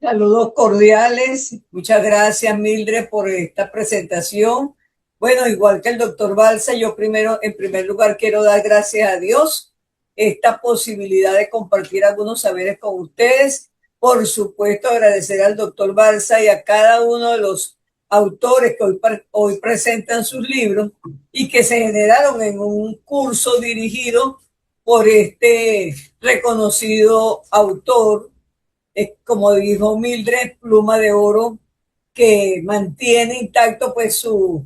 Saludos cordiales. Muchas gracias, Mildred, por esta presentación. Bueno, igual que el doctor Balsa, yo primero, en primer lugar, quiero dar gracias a Dios esta posibilidad de compartir algunos saberes con ustedes. Por supuesto, agradecer al doctor Balsa y a cada uno de los autores que hoy presentan sus libros y que se generaron en un curso dirigido por este reconocido autor, como dijo Mildred, pluma de oro, que mantiene intacto pues su,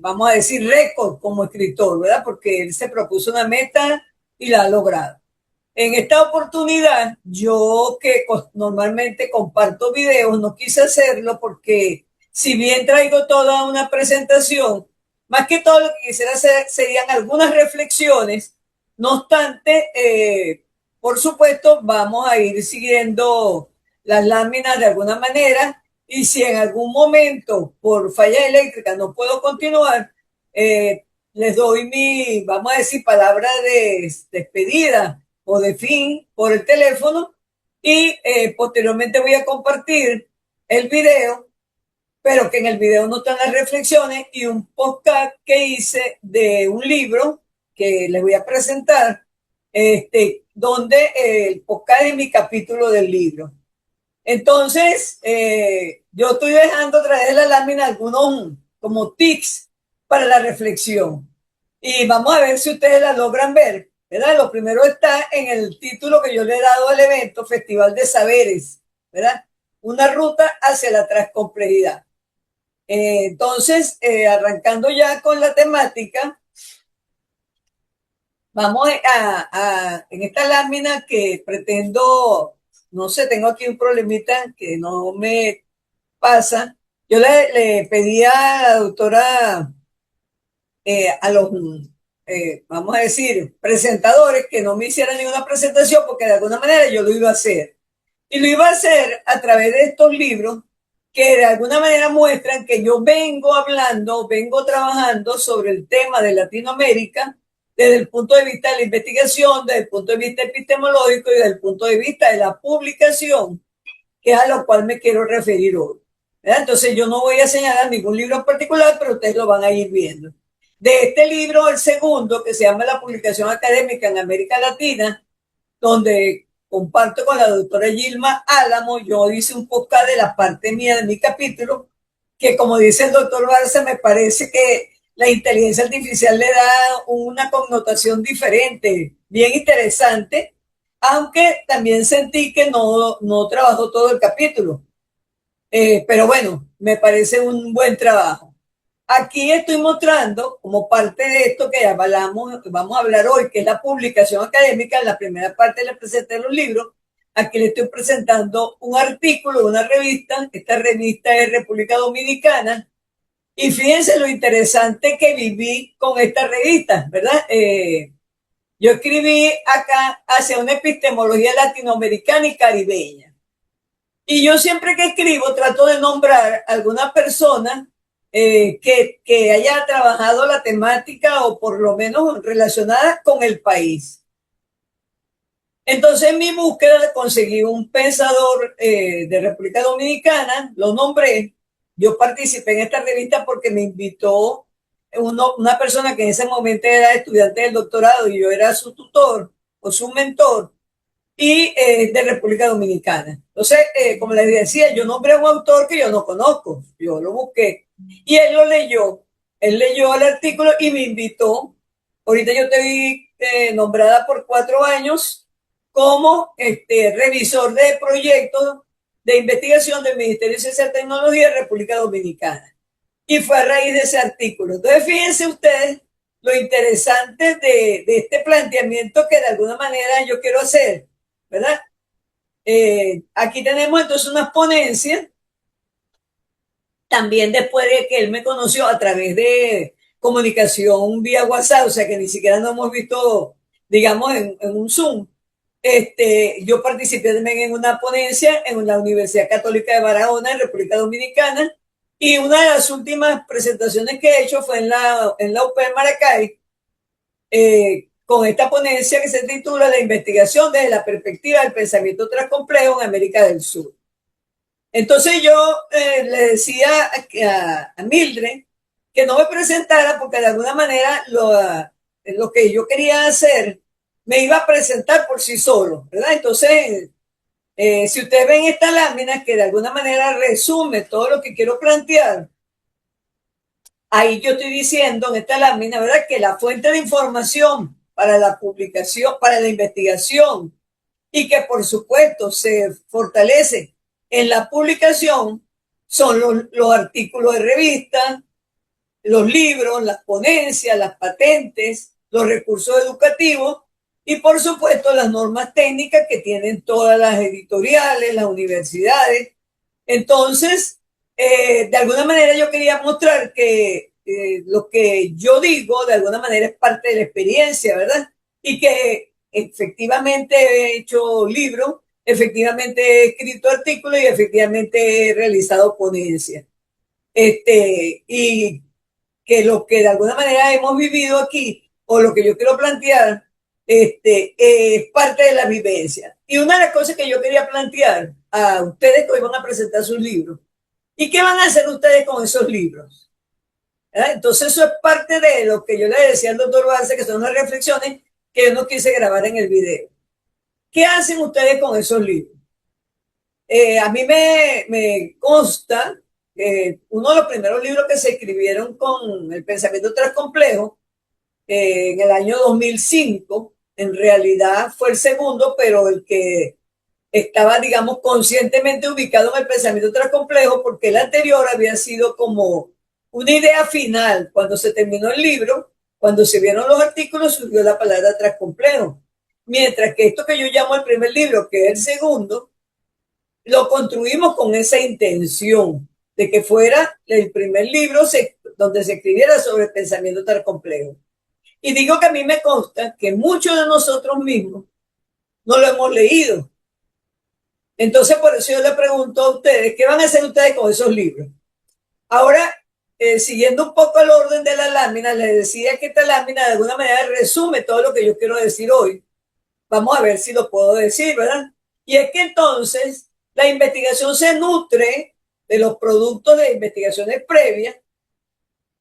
vamos a decir, récord como escritor, ¿verdad? Porque él se propuso una meta y la ha logrado. En esta oportunidad, yo que normalmente comparto videos, no quise hacerlo porque si bien traigo toda una presentación, más que todo lo que quisiera hacer serían algunas reflexiones. No obstante, por supuesto, vamos a ir siguiendo las láminas de alguna manera y si en algún momento por falla eléctrica no puedo continuar, les doy mi, vamos a decir, palabra de despedida o de fin por el teléfono y posteriormente voy a compartir el video, pero que en el video no están las reflexiones y un podcast que hice de un libro que les voy a presentar, donde el podcast es mi capítulo del libro. Entonces, yo estoy dejando a través de la lámina algunos como tics para la reflexión. Y vamos a ver si ustedes la logran ver, ¿verdad? Lo primero está en el título que yo le he dado al evento, Festival de Saberes, ¿verdad? Una ruta hacia la transcomplejidad. Entonces, arrancando ya con la temática, vamos en esta lámina que pretendo, no sé, tengo aquí un problemita que no me pasa. Yo le pedí a la doctora, a los, vamos a decir, presentadores que no me hicieran ninguna presentación porque de alguna manera yo lo iba a hacer. Y lo iba a hacer a través de estos libros que de alguna manera muestran que yo vengo hablando, vengo trabajando sobre el tema de Latinoamérica desde el punto de vista de la investigación, desde el punto de vista epistemológico y desde el punto de vista de la publicación, que es a lo cual me quiero referir hoy. ¿Verdad? Entonces yo no voy a señalar ningún libro en particular, pero ustedes lo van a ir viendo. De este libro, el segundo, que se llama La publicación académica en América Latina, donde comparto con la doctora Gilma Álamo, yo hice un podcast de la parte mía de mi capítulo, que como dice el doctor Barça, me parece que la inteligencia artificial le da una connotación diferente, bien interesante, aunque también sentí que no trabajó todo el capítulo. Pero bueno, me parece un buen trabajo. Aquí estoy mostrando, como parte de esto que hablamos, vamos a hablar hoy, que es la publicación académica, en la primera parte le presenté los libros. Aquí le estoy presentando un artículo de una revista. Esta revista es República Dominicana. Y fíjense lo interesante que viví con esta revista, ¿verdad? Yo escribí acá hacia una epistemología latinoamericana y caribeña. Y yo siempre que escribo trato de nombrar alguna persona que haya trabajado la temática o por lo menos relacionada con el país. Entonces en mi búsqueda conseguí un pensador de República Dominicana, lo nombré, yo participé en esta revista porque me invitó una persona que en ese momento era estudiante del doctorado y yo era su tutor o su mentor y de República Dominicana. Entonces, como les decía, yo nombré a un autor que yo no conozco, yo lo busqué y él lo leyó, él leyó el artículo y me invitó. Ahorita yo estoy nombrada por 4 años como revisor de proyectos de investigación del Ministerio de Ciencia y Tecnología de República Dominicana. Y fue a raíz de ese artículo. Entonces, fíjense ustedes lo interesante de este planteamiento que de alguna manera yo quiero hacer, ¿verdad? Aquí tenemos entonces unas ponencias, también después de que él me conoció a través de comunicación vía WhatsApp, o sea que ni siquiera nos hemos visto, digamos, en un Zoom. Yo participé también en una ponencia en la Universidad Católica de Barahona, en República Dominicana, y una de las últimas presentaciones que he hecho fue en la UP Maracay, con esta ponencia que se titula La investigación desde la perspectiva del pensamiento transcomplejo en América del Sur. Entonces yo le decía a Mildred que no me presentara porque de alguna manera lo que yo quería hacer me iba a presentar por sí solo, ¿verdad? Entonces, si ustedes ven esta lámina que de alguna manera resume todo lo que quiero plantear, ahí yo estoy diciendo en esta lámina, ¿verdad? Que la fuente de información para la publicación, para la investigación y que por supuesto se fortalece en la publicación son los artículos de revista, los libros, las ponencias, las patentes, los recursos educativos y por supuesto las normas técnicas que tienen todas las editoriales, las universidades. Entonces, de alguna manera yo quería mostrar que lo que yo digo de alguna manera es parte de la experiencia, ¿verdad? Y que efectivamente he hecho libros, efectivamente he escrito artículos y efectivamente he realizado ponencias. Y que lo que de alguna manera hemos vivido aquí, o lo que yo quiero plantear, es parte de la vivencia. Y una de las cosas que yo quería plantear a ustedes que hoy van a presentar sus libros, ¿y qué van a hacer ustedes con esos libros? ¿verdad? Entonces eso es parte de lo que yo le decía al doctor Barce, que son las reflexiones que yo no quise grabar en el video. ¿Qué hacen ustedes con esos libros? A mí me consta que uno de los primeros libros que se escribieron con el pensamiento transcomplejo en el año 2005, en realidad fue el segundo, pero el que estaba, digamos, conscientemente ubicado en el pensamiento transcomplejo, porque el anterior había sido como una idea final. Cuando se terminó el libro, cuando se vieron los artículos, surgió la palabra transcomplejo. Mientras que esto que yo llamo el primer libro, que es el segundo, lo construimos con esa intención de que fuera el primer libro donde se escribiera sobre el pensamiento transcomplejo. Y digo que a mí me consta que muchos de nosotros mismos no lo hemos leído. Entonces, por eso yo le pregunto a ustedes, ¿qué van a hacer ustedes con esos libros? Ahora, siguiendo un poco el orden de la lámina, les decía que esta lámina de alguna manera resume todo lo que yo quiero decir hoy. Vamos a ver si lo puedo decir, ¿verdad? Y es que entonces la investigación se nutre de los productos de investigaciones previas,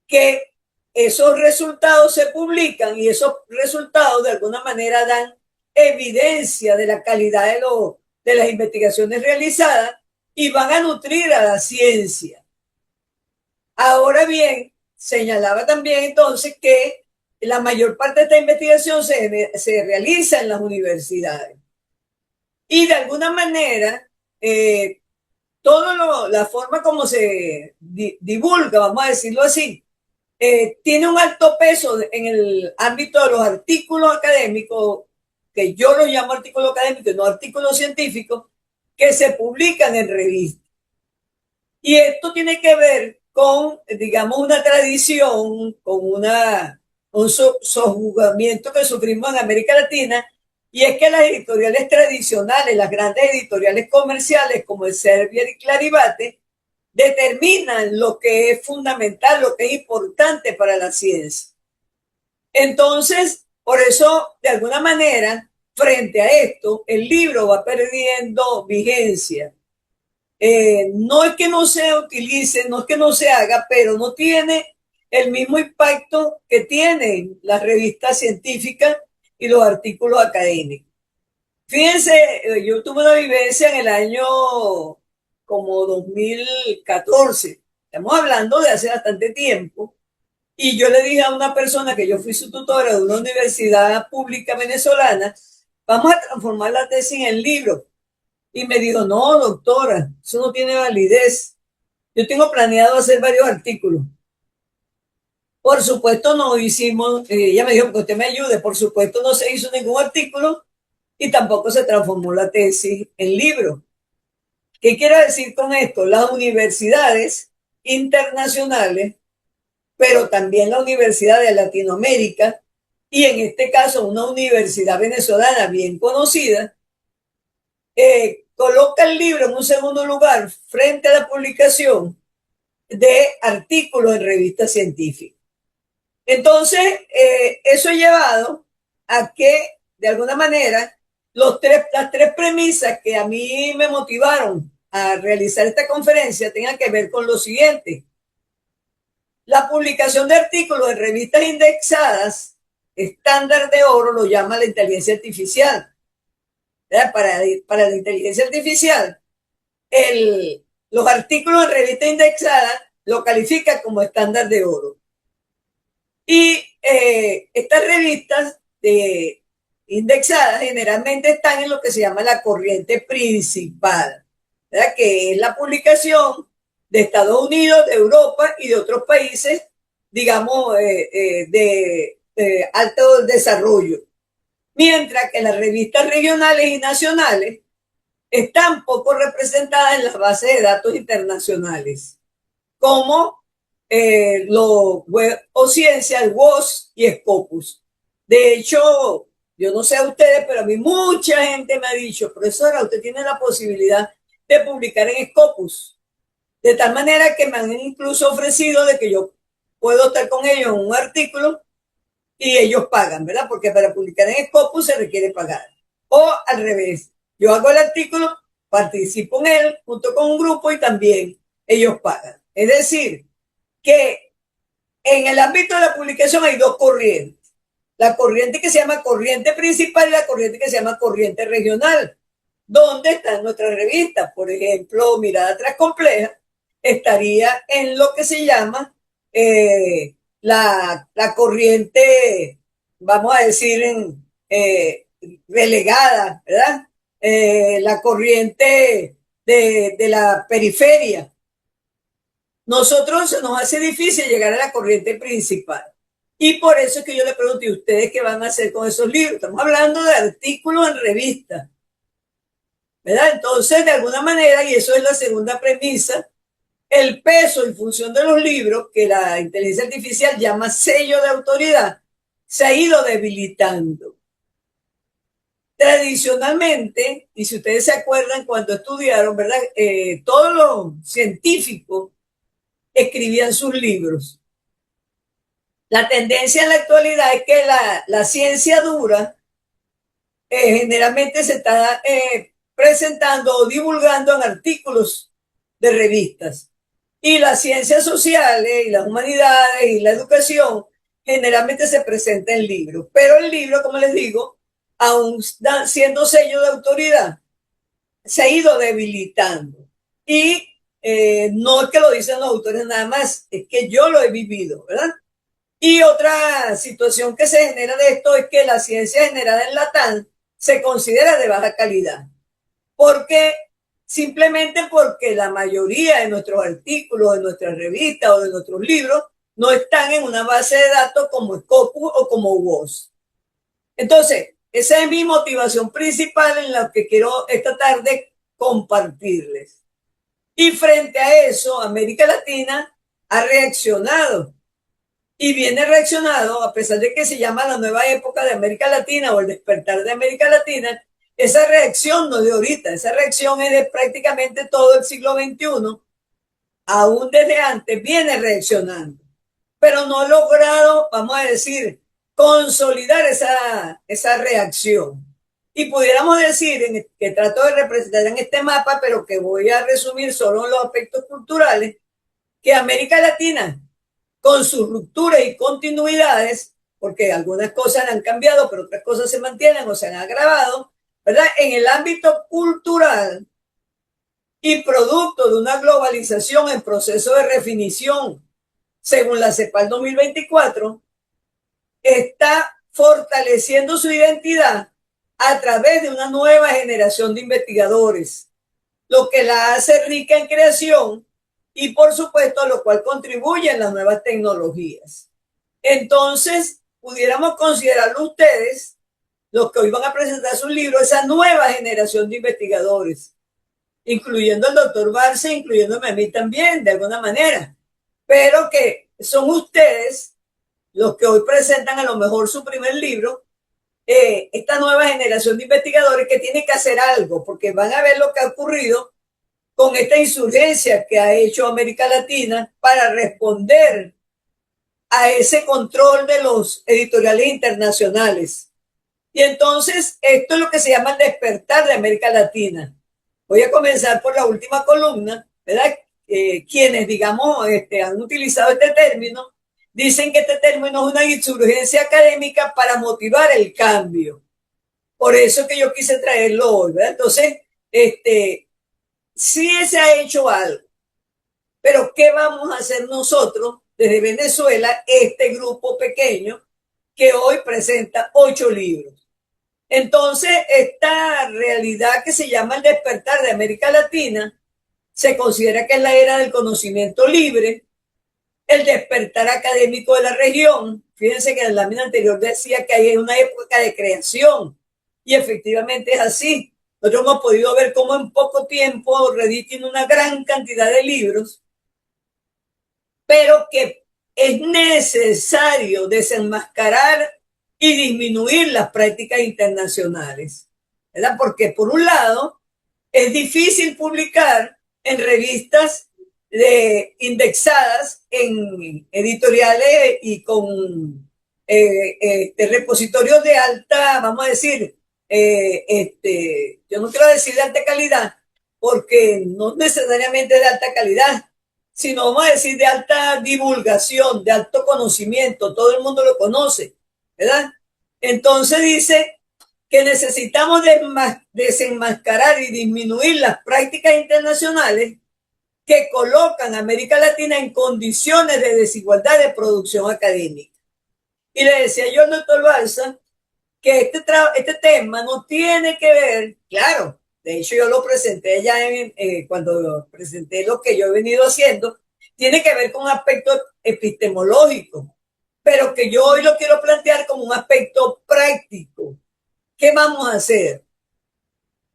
que esos resultados se publican y esos resultados de alguna manera dan evidencia de la calidad de las investigaciones realizadas y van a nutrir a la ciencia. Ahora bien, señalaba también entonces que la mayor parte de esta investigación se realiza en las universidades. Y de alguna manera, la forma como se divulga, vamos a decirlo así, tiene un alto peso en el ámbito de los artículos académicos, que yo los llamo artículos académicos y no artículos científicos, que se publican en revistas. Y esto tiene que ver con, digamos, una tradición, con un sojuzgamiento que sufrimos en América Latina, y es que las editoriales tradicionales, las grandes editoriales comerciales como el Servier y Clarivate, determinan lo que es fundamental, lo que es importante para la ciencia. Entonces, por eso, de alguna manera, frente a esto, el libro va perdiendo vigencia. No es que no se utilice, no es que no se haga, pero no tiene el mismo impacto que tienen las revistas científicas y los artículos académicos. Fíjense, yo tuve una vivencia en el año como 2014, estamos hablando de hace bastante tiempo, y yo le dije a una persona que yo fui su tutora de una universidad pública venezolana, vamos a transformar la tesis en libro. Y me dijo, no, doctora, eso no tiene validez. Yo tengo planeado hacer varios artículos. Por supuesto no hicimos, ella me dijo que usted me ayude, por supuesto no se hizo ningún artículo y tampoco se transformó la tesis en libro. ¿Qué quiero decir con esto? Las universidades internacionales, pero también la Universidad de Latinoamérica y en este caso una universidad venezolana bien conocida, coloca el libro en un segundo lugar frente a la publicación de artículos en revistas científicas. Entonces, eso ha llevado a que, de alguna manera, las tres premisas que a mí me motivaron a realizar esta conferencia tengan que ver con lo siguiente. La publicación de artículos en revistas indexadas, estándar de oro, lo llama la inteligencia artificial. Para la inteligencia artificial, los artículos en revistas indexadas lo califica como estándar de oro. Y estas revistas indexadas generalmente están en lo que se llama la corriente principal, ¿verdad? Que es la publicación de Estados Unidos, de Europa y de otros países, digamos, de alto desarrollo. Mientras que las revistas regionales y nacionales están poco representadas en las bases de datos internacionales, como Web o Ciencia, el WOS y Scopus. De hecho, yo no sé a ustedes, pero a mí mucha gente me ha dicho, profesora, usted tiene la posibilidad de publicar en Scopus. De tal manera que me han incluso ofrecido de que yo puedo estar con ellos en un artículo y ellos pagan, ¿verdad? Porque para publicar en Scopus se requiere pagar. O al revés, yo hago el artículo, participo en él junto con un grupo y también ellos pagan. Es decir, que en el ámbito de la publicación hay dos corrientes. La corriente que se llama corriente principal y la corriente que se llama corriente regional. ¿Dónde están nuestras revistas? Por ejemplo, Mirada Atrás Compleja estaría en lo que se llama la corriente, vamos a decir, relegada, ¿verdad? La corriente de la periferia. Nosotros se nos hace difícil llegar a la corriente principal. Y por eso es que yo le pregunto, ¿y ustedes qué van a hacer con esos libros? Estamos hablando de artículos en revistas, ¿verdad? Entonces, de alguna manera, y eso es la segunda premisa, el peso en función de los libros, que la inteligencia artificial llama sello de autoridad, se ha ido debilitando. Tradicionalmente, y si ustedes se acuerdan cuando estudiaron, ¿verdad? Todos los científicos escribían sus libros. La tendencia en la actualidad es que la ciencia dura generalmente se está presentando o divulgando en artículos de revistas. Y las ciencias sociales y las humanidades y la educación generalmente se presenta en libros. Pero el libro, como les digo, aún siendo sello de autoridad, se ha ido debilitando. Y no es que lo dicen los autores nada más, es que yo lo he vivido, ¿verdad? Y otra situación que se genera de esto es que la ciencia generada en Latam se considera de baja calidad. Porque simplemente porque la mayoría de nuestros artículos, de nuestras revistas o de nuestros libros no están en una base de datos como Scopus o como WOS. Entonces, esa es mi motivación principal en la que quiero esta tarde compartirles. Y frente a eso, América Latina ha reaccionado y viene reaccionado, a pesar de que se llama la nueva época de América Latina o el despertar de América Latina. Esa reacción no es de ahorita, esa reacción es de prácticamente todo el siglo XXI, aún desde antes viene reaccionando, pero no ha logrado, vamos a decir, consolidar esa reacción. Y pudiéramos decir, que trato de representar en este mapa, pero que voy a resumir solo en los aspectos culturales, que América Latina, con sus rupturas y continuidades, porque algunas cosas han cambiado, pero otras cosas se mantienen o se han agravado, ¿verdad? En el ámbito cultural y producto de una globalización en proceso de redefinición, según la CEPAL 2024, está fortaleciendo su identidad a través de una nueva generación de investigadores, lo que la hace rica en creación y, por supuesto, lo cual contribuye en las nuevas tecnologías. Entonces, pudiéramos considerarlo ustedes, los que hoy van a presentar sus libros, esa nueva generación de investigadores, incluyendo al doctor Barce, incluyéndome a mí también, de alguna manera, pero que son ustedes los que hoy presentan a lo mejor su primer libro, esta nueva generación de investigadores que tiene que hacer algo, porque van a ver lo que ha ocurrido con esta insurgencia que ha hecho América Latina para responder a ese control de los editoriales internacionales. Y entonces, esto es lo que se llama el despertar de América Latina. Voy a comenzar por la última columna, ¿verdad? Quienes, digamos, han utilizado este término, dicen que este término es una insurgencia académica para motivar el cambio. Por eso que yo quise traerlo hoy, ¿verdad? Entonces, sí se ha hecho algo, pero ¿qué vamos a hacer nosotros desde Venezuela, este grupo pequeño que hoy presenta 8 libros? Entonces, esta realidad que se llama el despertar de América Latina se considera que es la era del conocimiento libre, el despertar académico de la región. Fíjense que en la lámina anterior decía que hay una época de creación, y efectivamente es así. Nosotros hemos podido ver cómo en poco tiempo Reddit tiene una gran cantidad de libros, pero que es necesario desenmascarar y disminuir las prácticas internacionales, ¿verdad? Porque por un lado es difícil publicar en revistas indexadas en editoriales y con repositorios de alta, vamos a decir, yo no quiero decir de alta calidad, porque no necesariamente de alta calidad, sino vamos a decir de alta divulgación, de alto conocimiento, todo el mundo lo conoce, ¿verdad? Entonces dice que necesitamos desenmascarar y disminuir las prácticas internacionales que colocan a América Latina en condiciones de desigualdad de producción académica. Y le decía yo al doctor Balsa que este tema no tiene que ver, claro, de hecho yo lo presenté ya cuando presenté lo que yo he venido haciendo, tiene que ver con un aspecto epistemológico, pero que yo hoy lo quiero plantear como un aspecto práctico. ¿Qué vamos a hacer?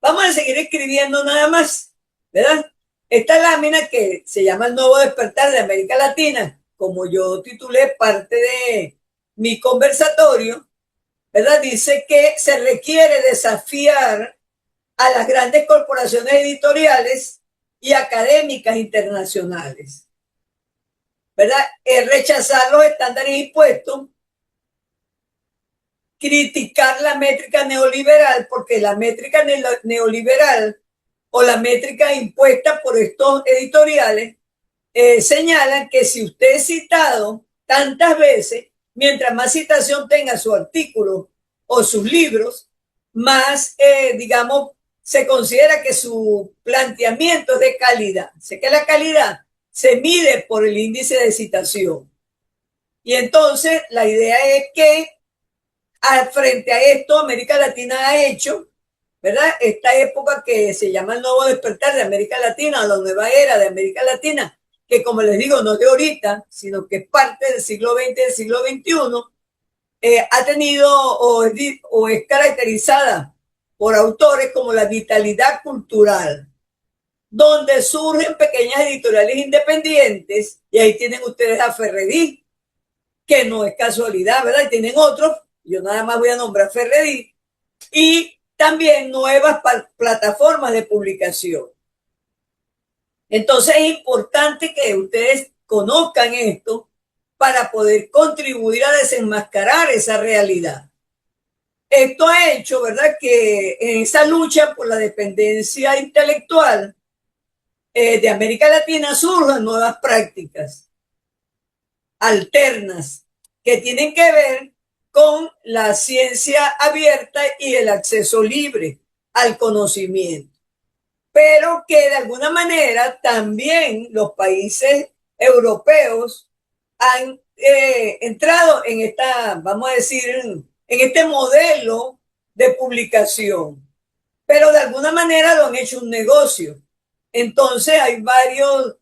Vamos a seguir escribiendo nada más, ¿verdad? Esta lámina que se llama El Nuevo Despertar de América Latina, como yo titulé parte de mi conversatorio, ¿verdad? Dice que se requiere desafiar a las grandes corporaciones editoriales y académicas internacionales, ¿verdad? Rechazar los estándares impuestos, criticar la métrica neoliberal, porque la métrica neoliberal o la métrica impuesta por estos editoriales señalan que si usted es citado tantas veces, mientras más citación tenga su artículo o sus libros, más, digamos, se considera que su planteamiento es de calidad. Sé que la calidad se mide por el índice de citación. Y entonces la idea es que frente a esto, América Latina ha hecho, ¿verdad? Esta época que se llama el nuevo despertar de América Latina, la nueva era de América Latina, que como les digo, no es de ahorita, sino que es parte del siglo XX, del siglo XXI, ha tenido o es caracterizada por autores como la vitalidad cultural, donde surgen pequeñas editoriales independientes, y ahí tienen ustedes a Ferredí, que no es casualidad, ¿verdad? Y tienen otros, yo nada más voy a nombrar Ferredí, y también nuevas plataformas de publicación. Entonces es importante que ustedes conozcan esto para poder contribuir a desenmascarar esa realidad. Esto ha hecho, ¿verdad?, que en esa lucha por la dependencia intelectual de América Latina surjan nuevas prácticas alternas que tienen que ver con la ciencia abierta y el acceso libre al conocimiento, pero que de alguna manera también los países europeos han entrado en esta, vamos a decir, en este modelo de publicación, pero de alguna manera lo han hecho un negocio. Entonces hay varios,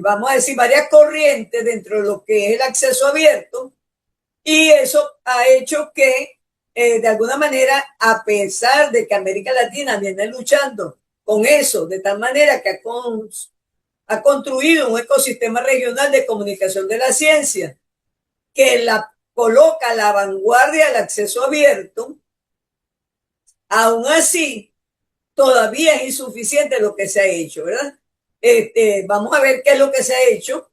vamos a decir, varias corrientes dentro de lo que es el acceso abierto, y eso ha hecho que, de alguna manera, a pesar de que América Latina viene luchando con eso, de tal manera que ha construido un ecosistema regional de comunicación de la ciencia que la coloca a la vanguardia del acceso abierto, aún así, todavía es insuficiente lo que se ha hecho, ¿verdad? Vamos a ver qué es lo que se ha hecho,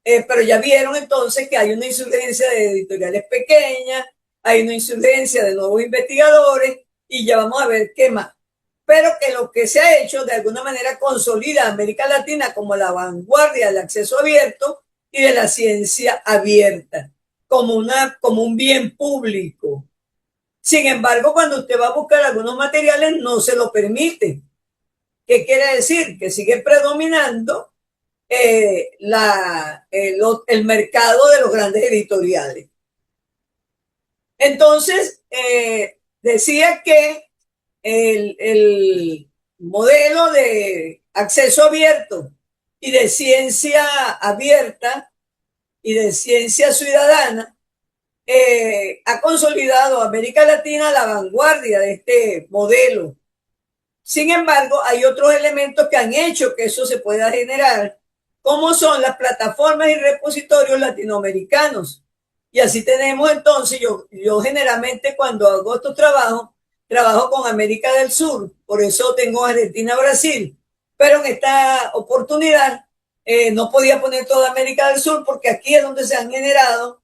pero ya vieron entonces que hay una insurgencia de editoriales pequeñas, hay una insurgencia de nuevos investigadores y ya vamos a ver qué más. Pero que lo que se ha hecho de alguna manera consolida a América Latina como la vanguardia del acceso abierto y de la ciencia abierta, como un bien público. Sin embargo, cuando usted va a buscar algunos materiales, no se lo permite. ¿Qué quiere decir? Que sigue predominando el mercado de los grandes editoriales. Entonces, decía que el modelo de acceso abierto y de ciencia abierta y de ciencia ciudadana ha consolidado a América Latina a la vanguardia de este modelo. Sin embargo, hay otros elementos que han hecho que eso se pueda generar, como son las plataformas y repositorios latinoamericanos. Y así tenemos entonces, yo generalmente cuando hago estos trabajos, trabajo con América del Sur, por eso tengo Argentina, Brasil, pero en esta oportunidad no podía poner toda América del Sur porque aquí es donde se han generado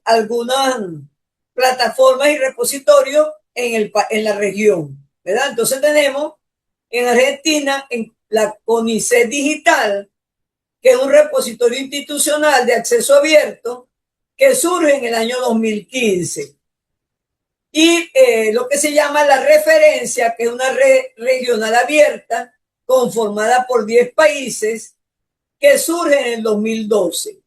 algunas plataformas y repositorios en la región, ¿verdad? Entonces tenemos en Argentina en la CONICET Digital, que es un repositorio institucional de acceso abierto que surge en el año 2015. Y lo que se llama la referencia, que es una red regional abierta conformada por 10 países, que surge en el 2012.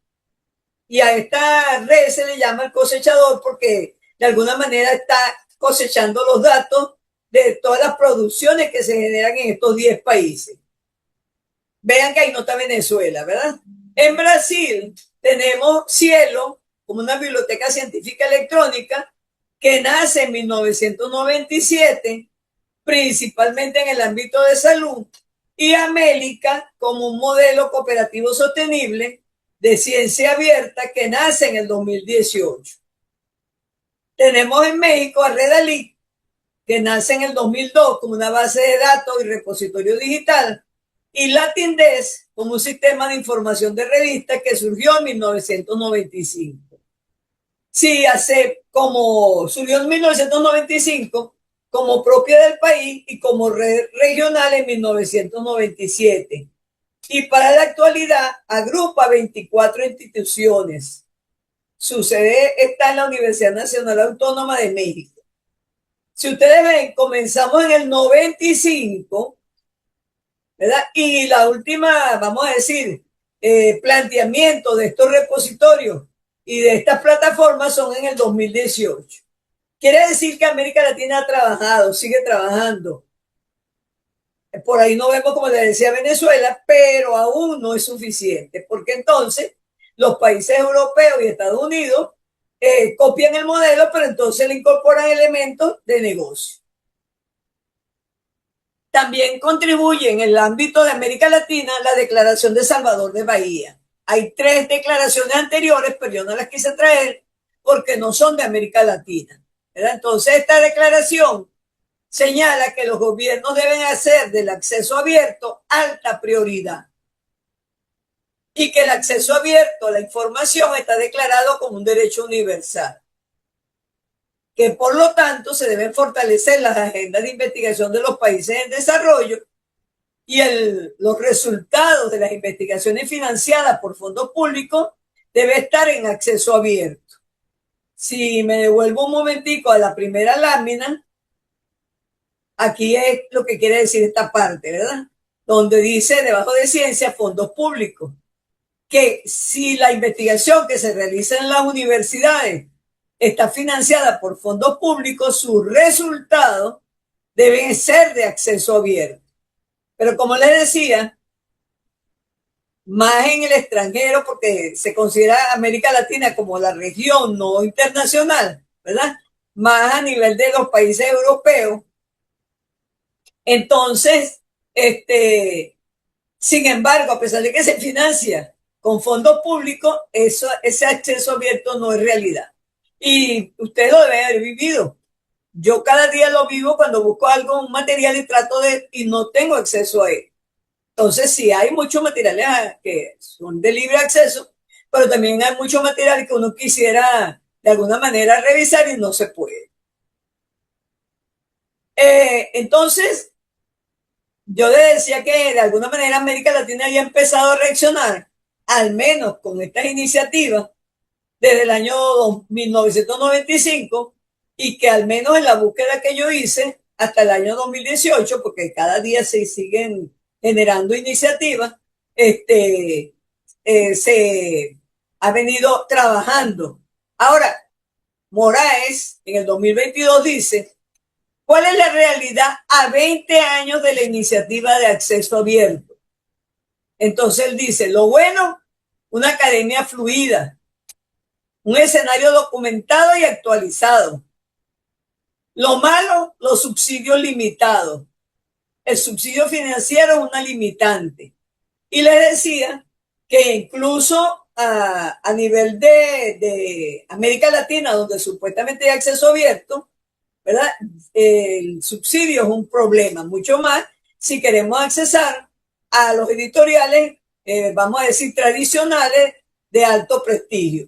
Y a esta red se le llama el cosechador porque de alguna manera está cosechando los datos de todas las producciones que se generan en estos 10 países. Vean que ahí no está Venezuela, ¿verdad? En Brasil tenemos Cielo, como una biblioteca científica electrónica, que nace en 1997, principalmente en el ámbito de salud, y Amélica como un modelo cooperativo sostenible de ciencia abierta que nace en el 2018. Tenemos en México a Redalí, que nace en el 2002 como una base de datos y repositorio digital, y LatinDesk como un sistema de información de revistas que surgió en 1995. Sí, surgió en 1995 como propia del país y como red regional en 1997. Y para la actualidad agrupa 24 instituciones. Su sede está en la Universidad Nacional Autónoma de México. Si ustedes ven, comenzamos en el 95, ¿verdad? Y la última, vamos a decir, planteamiento de estos repositorios y de estas plataformas son en el 2018. Quiere decir que América Latina ha trabajado, sigue trabajando. Por ahí no vemos, como le decía, Venezuela, pero aún no es suficiente, porque entonces los países europeos y Estados Unidos copian el modelo, pero entonces le incorporan elementos de negocio. También contribuye en el ámbito de América Latina la Declaración de Salvador de Bahía. Hay 3 declaraciones anteriores, pero yo no las quise traer porque no son de América Latina, ¿verdad? Entonces esta declaración señala que los gobiernos deben hacer del acceso abierto alta prioridad y que el acceso abierto a la información está declarado como un derecho universal, que por lo tanto se deben fortalecer las agendas de investigación de los países en desarrollo y los resultados de las investigaciones financiadas por fondos públicos debe estar en acceso abierto. Si me devuelvo un momentico a la primera lámina, aquí es lo que quiere decir esta parte, ¿verdad? Donde dice debajo de ciencia, fondos públicos, que si la investigación que se realiza en las universidades está financiada por fondos públicos, sus resultados deben ser de acceso abierto. Pero como les decía, más en el extranjero, porque se considera América Latina como la región no internacional, ¿verdad? Más a nivel de los países europeos. Entonces, sin embargo, a pesar de que se financia con fondos públicos, ese acceso abierto no es realidad. Y ustedes lo deben haber vivido. Yo cada día lo vivo cuando busco algo, un material y no tengo acceso a él. Entonces, sí, hay muchos materiales que son de libre acceso, pero también hay muchos materiales que uno quisiera de alguna manera revisar y no se puede. Entonces, yo le decía que de alguna manera América Latina había empezado a reaccionar, al menos con estas iniciativas, desde el año 1995 y que al menos en la búsqueda que yo hice hasta el año 2018, porque cada día se siguen generando iniciativas, se ha venido trabajando. Ahora, Moraes en el 2022 dice, ¿cuál es la realidad a 20 años de la iniciativa de acceso abierto? Entonces él dice, lo bueno, una academia fluida, un escenario documentado y actualizado. Lo malo, los subsidios limitados. El subsidio financiero es una limitante. Y les decía que incluso a nivel de América Latina, donde supuestamente hay acceso abierto, ¿verdad? El subsidio es un problema, mucho más si queremos accesar a los editoriales, vamos a decir, tradicionales de alto prestigio.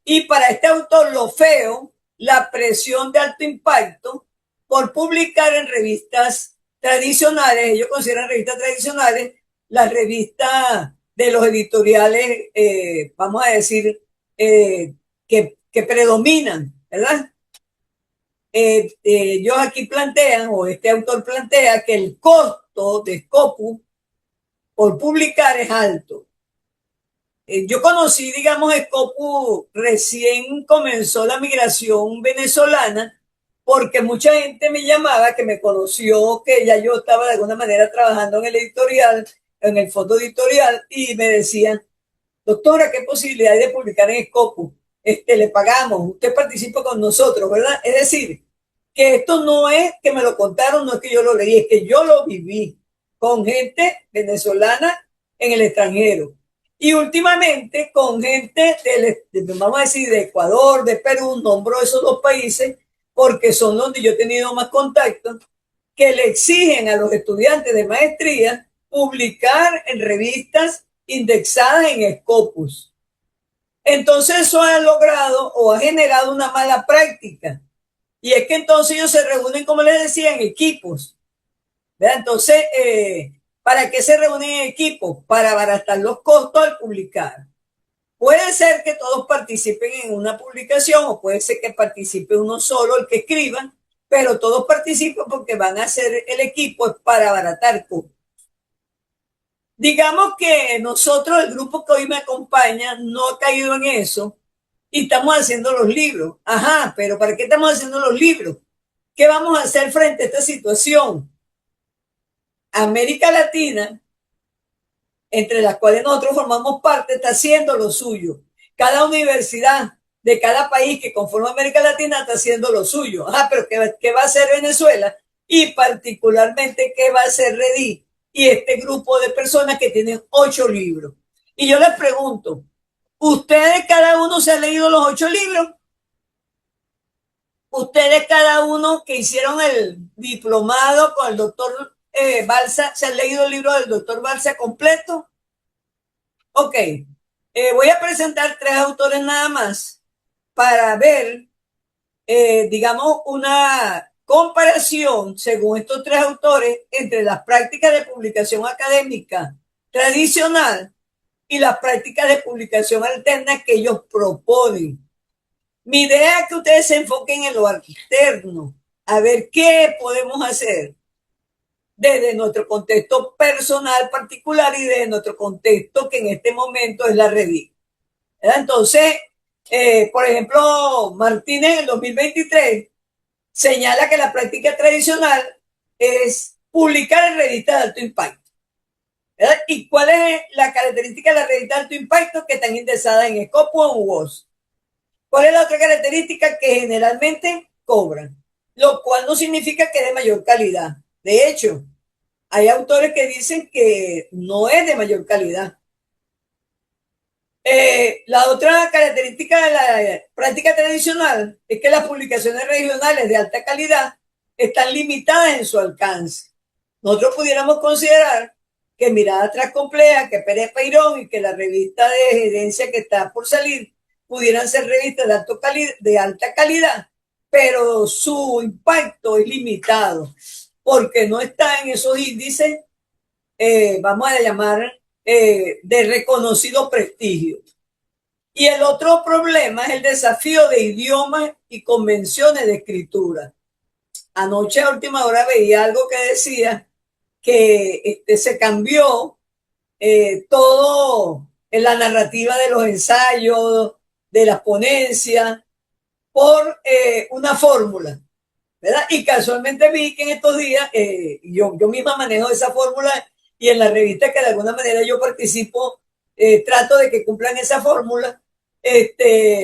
Y para este autor, lo feo, la presión de alto impacto por publicar en revistas tradicionales, ellos consideran revistas tradicionales, las revistas de los editoriales, vamos a decir, que predominan, ¿verdad? Ellos aquí plantean, o este autor plantea, que el costo de Scopus por publicar es alto. Yo conocí, digamos, Scopus recién comenzó la migración venezolana, porque mucha gente me llamaba, que me conoció, que ya yo estaba de alguna manera trabajando en el editorial, en el fondo editorial, y me decían, doctora, ¿qué posibilidad hay de publicar en Scopus? Le pagamos, usted participa con nosotros, ¿verdad? Es decir, que esto no es que me lo contaron, no es que yo lo leí, es que yo lo viví con gente venezolana en el extranjero. Y últimamente con gente, vamos a decir, de Ecuador, de Perú, nombro esos dos países porque son donde yo he tenido más contacto, que le exigen a los estudiantes de maestría publicar en revistas indexadas en Scopus. Entonces eso ha logrado o ha generado una mala práctica. Y es que entonces ellos se reúnen, como les decía, en equipos. ¿Verdad? Entonces, ¿para qué se reúnen en equipos? Para abaratar los costos al publicar. Puede ser que todos participen en una publicación o puede ser que participe uno solo, el que escriba, pero todos participan porque van a hacer el equipo para abaratar costos. Digamos que nosotros, el grupo que hoy me acompaña, no ha caído en eso y estamos haciendo los libros. Ajá, pero ¿para qué estamos haciendo los libros? ¿Qué vamos a hacer frente a esta situación? América Latina, entre las cuales nosotros formamos parte, está haciendo lo suyo. Cada universidad de cada país que conforma América Latina está haciendo lo suyo. Ajá, pero ¿qué va a hacer Venezuela? Y particularmente, ¿qué va a hacer Redí? Y este grupo de personas que tienen 8 libros. Y yo les pregunto, ¿ustedes cada uno se ha leído los 8 libros? ¿Ustedes cada uno que hicieron el diplomado con el doctor Balsa, se han leído el libro del doctor Balsa completo? Ok, voy a presentar 3 autores nada más para ver, digamos, una comparación según estos 3 autores entre las prácticas de publicación académica tradicional y las prácticas de publicación alterna que ellos proponen. Mi idea es que ustedes se enfoquen en lo externo, a ver qué podemos hacer desde nuestro contexto personal particular y desde nuestro contexto que en este momento es la revista. Entonces, por ejemplo, Martínez en el 2023 señala que la práctica tradicional es publicar en revistas de alto impacto. ¿Verdad? ¿Y cuál es la característica de la revista de alto impacto? Que están indexadas en Scopus o en WOS. ¿Cuál es la otra característica? Que generalmente cobran, lo cual no significa que es de mayor calidad. De hecho, hay autores que dicen que no es de mayor calidad. La otra característica de la práctica tradicional es que las publicaciones regionales de alta calidad están limitadas en su alcance. Nosotros pudiéramos considerar que Mirada Atrás Compleja, que Pérez Peirón y que la revista de gerencia que está por salir pudieran ser revistas de alta calidad, pero su impacto es limitado porque no está en esos índices, vamos a llamar, de reconocido prestigio. Y el otro problema es el desafío de idiomas y convenciones de escritura. Anoche a última hora veía algo que decía que se cambió todo en la narrativa de los ensayos, de las ponencias, por una fórmula, ¿verdad? Y casualmente vi que en estos días yo misma manejo esa fórmula y en la revista que de alguna manera yo participo, trato de que cumplan esa fórmula. Vi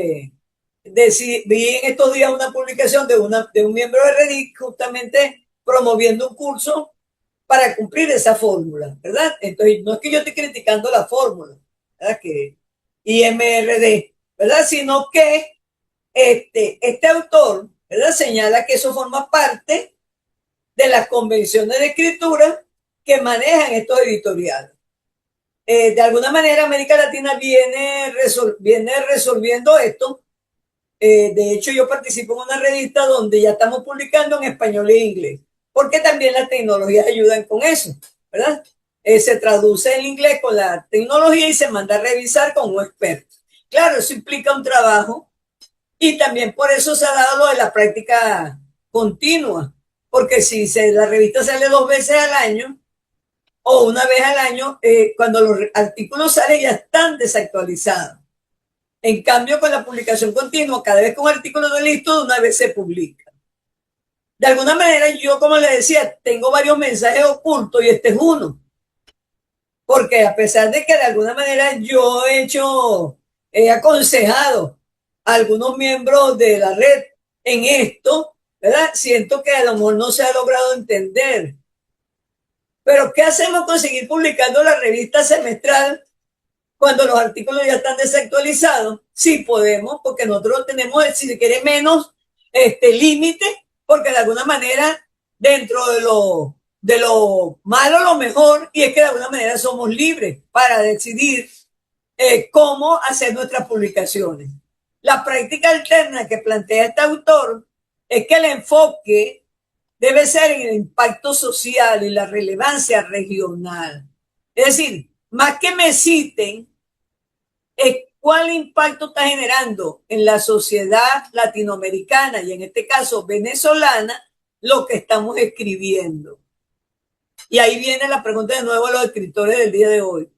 en estos días una publicación de un miembro de Reddit justamente promoviendo un curso para cumplir esa fórmula, ¿verdad? Entonces, no es que yo esté criticando la fórmula, ¿verdad? Que IMRD, ¿verdad? Sino que este autor, ¿verdad? Señala que eso forma parte de las convenciones de escritura que manejan estos editoriales. De alguna manera, América Latina viene resolviendo esto. De hecho, yo participo en una revista donde ya estamos publicando en español e inglés, porque también las tecnologías ayudan con eso, ¿verdad? Se traduce el inglés con la tecnología y se manda a revisar con un experto. Claro, eso implica un trabajo y también por eso se ha dado lo de la práctica continua, porque si la revista sale 2 veces al año o una vez al año, cuando los artículos salen ya están desactualizados. En cambio, con la publicación continua, cada vez que un artículo no es listo, de una vez se publica. De alguna manera, yo, como les decía, tengo varios mensajes ocultos y este es uno. Porque a pesar de que de alguna manera yo he aconsejado a algunos miembros de la red en esto, ¿verdad? Siento que a lo mejor no se ha logrado entender. Pero ¿qué hacemos con seguir publicando la revista semestral cuando los artículos ya están desactualizados? Sí podemos, porque nosotros tenemos, si se quiere, menos límite, porque de alguna manera, dentro de lo malo, lo mejor, y es que de alguna manera somos libres para decidir cómo hacer nuestras publicaciones. La práctica alterna que plantea este autor es que el enfoque debe ser en el impacto social y la relevancia regional. Es decir, más que me citen, cuál impacto está generando en la sociedad latinoamericana y en este caso venezolana lo que estamos escribiendo. Y ahí viene la pregunta de nuevo a los escritores del día de hoy.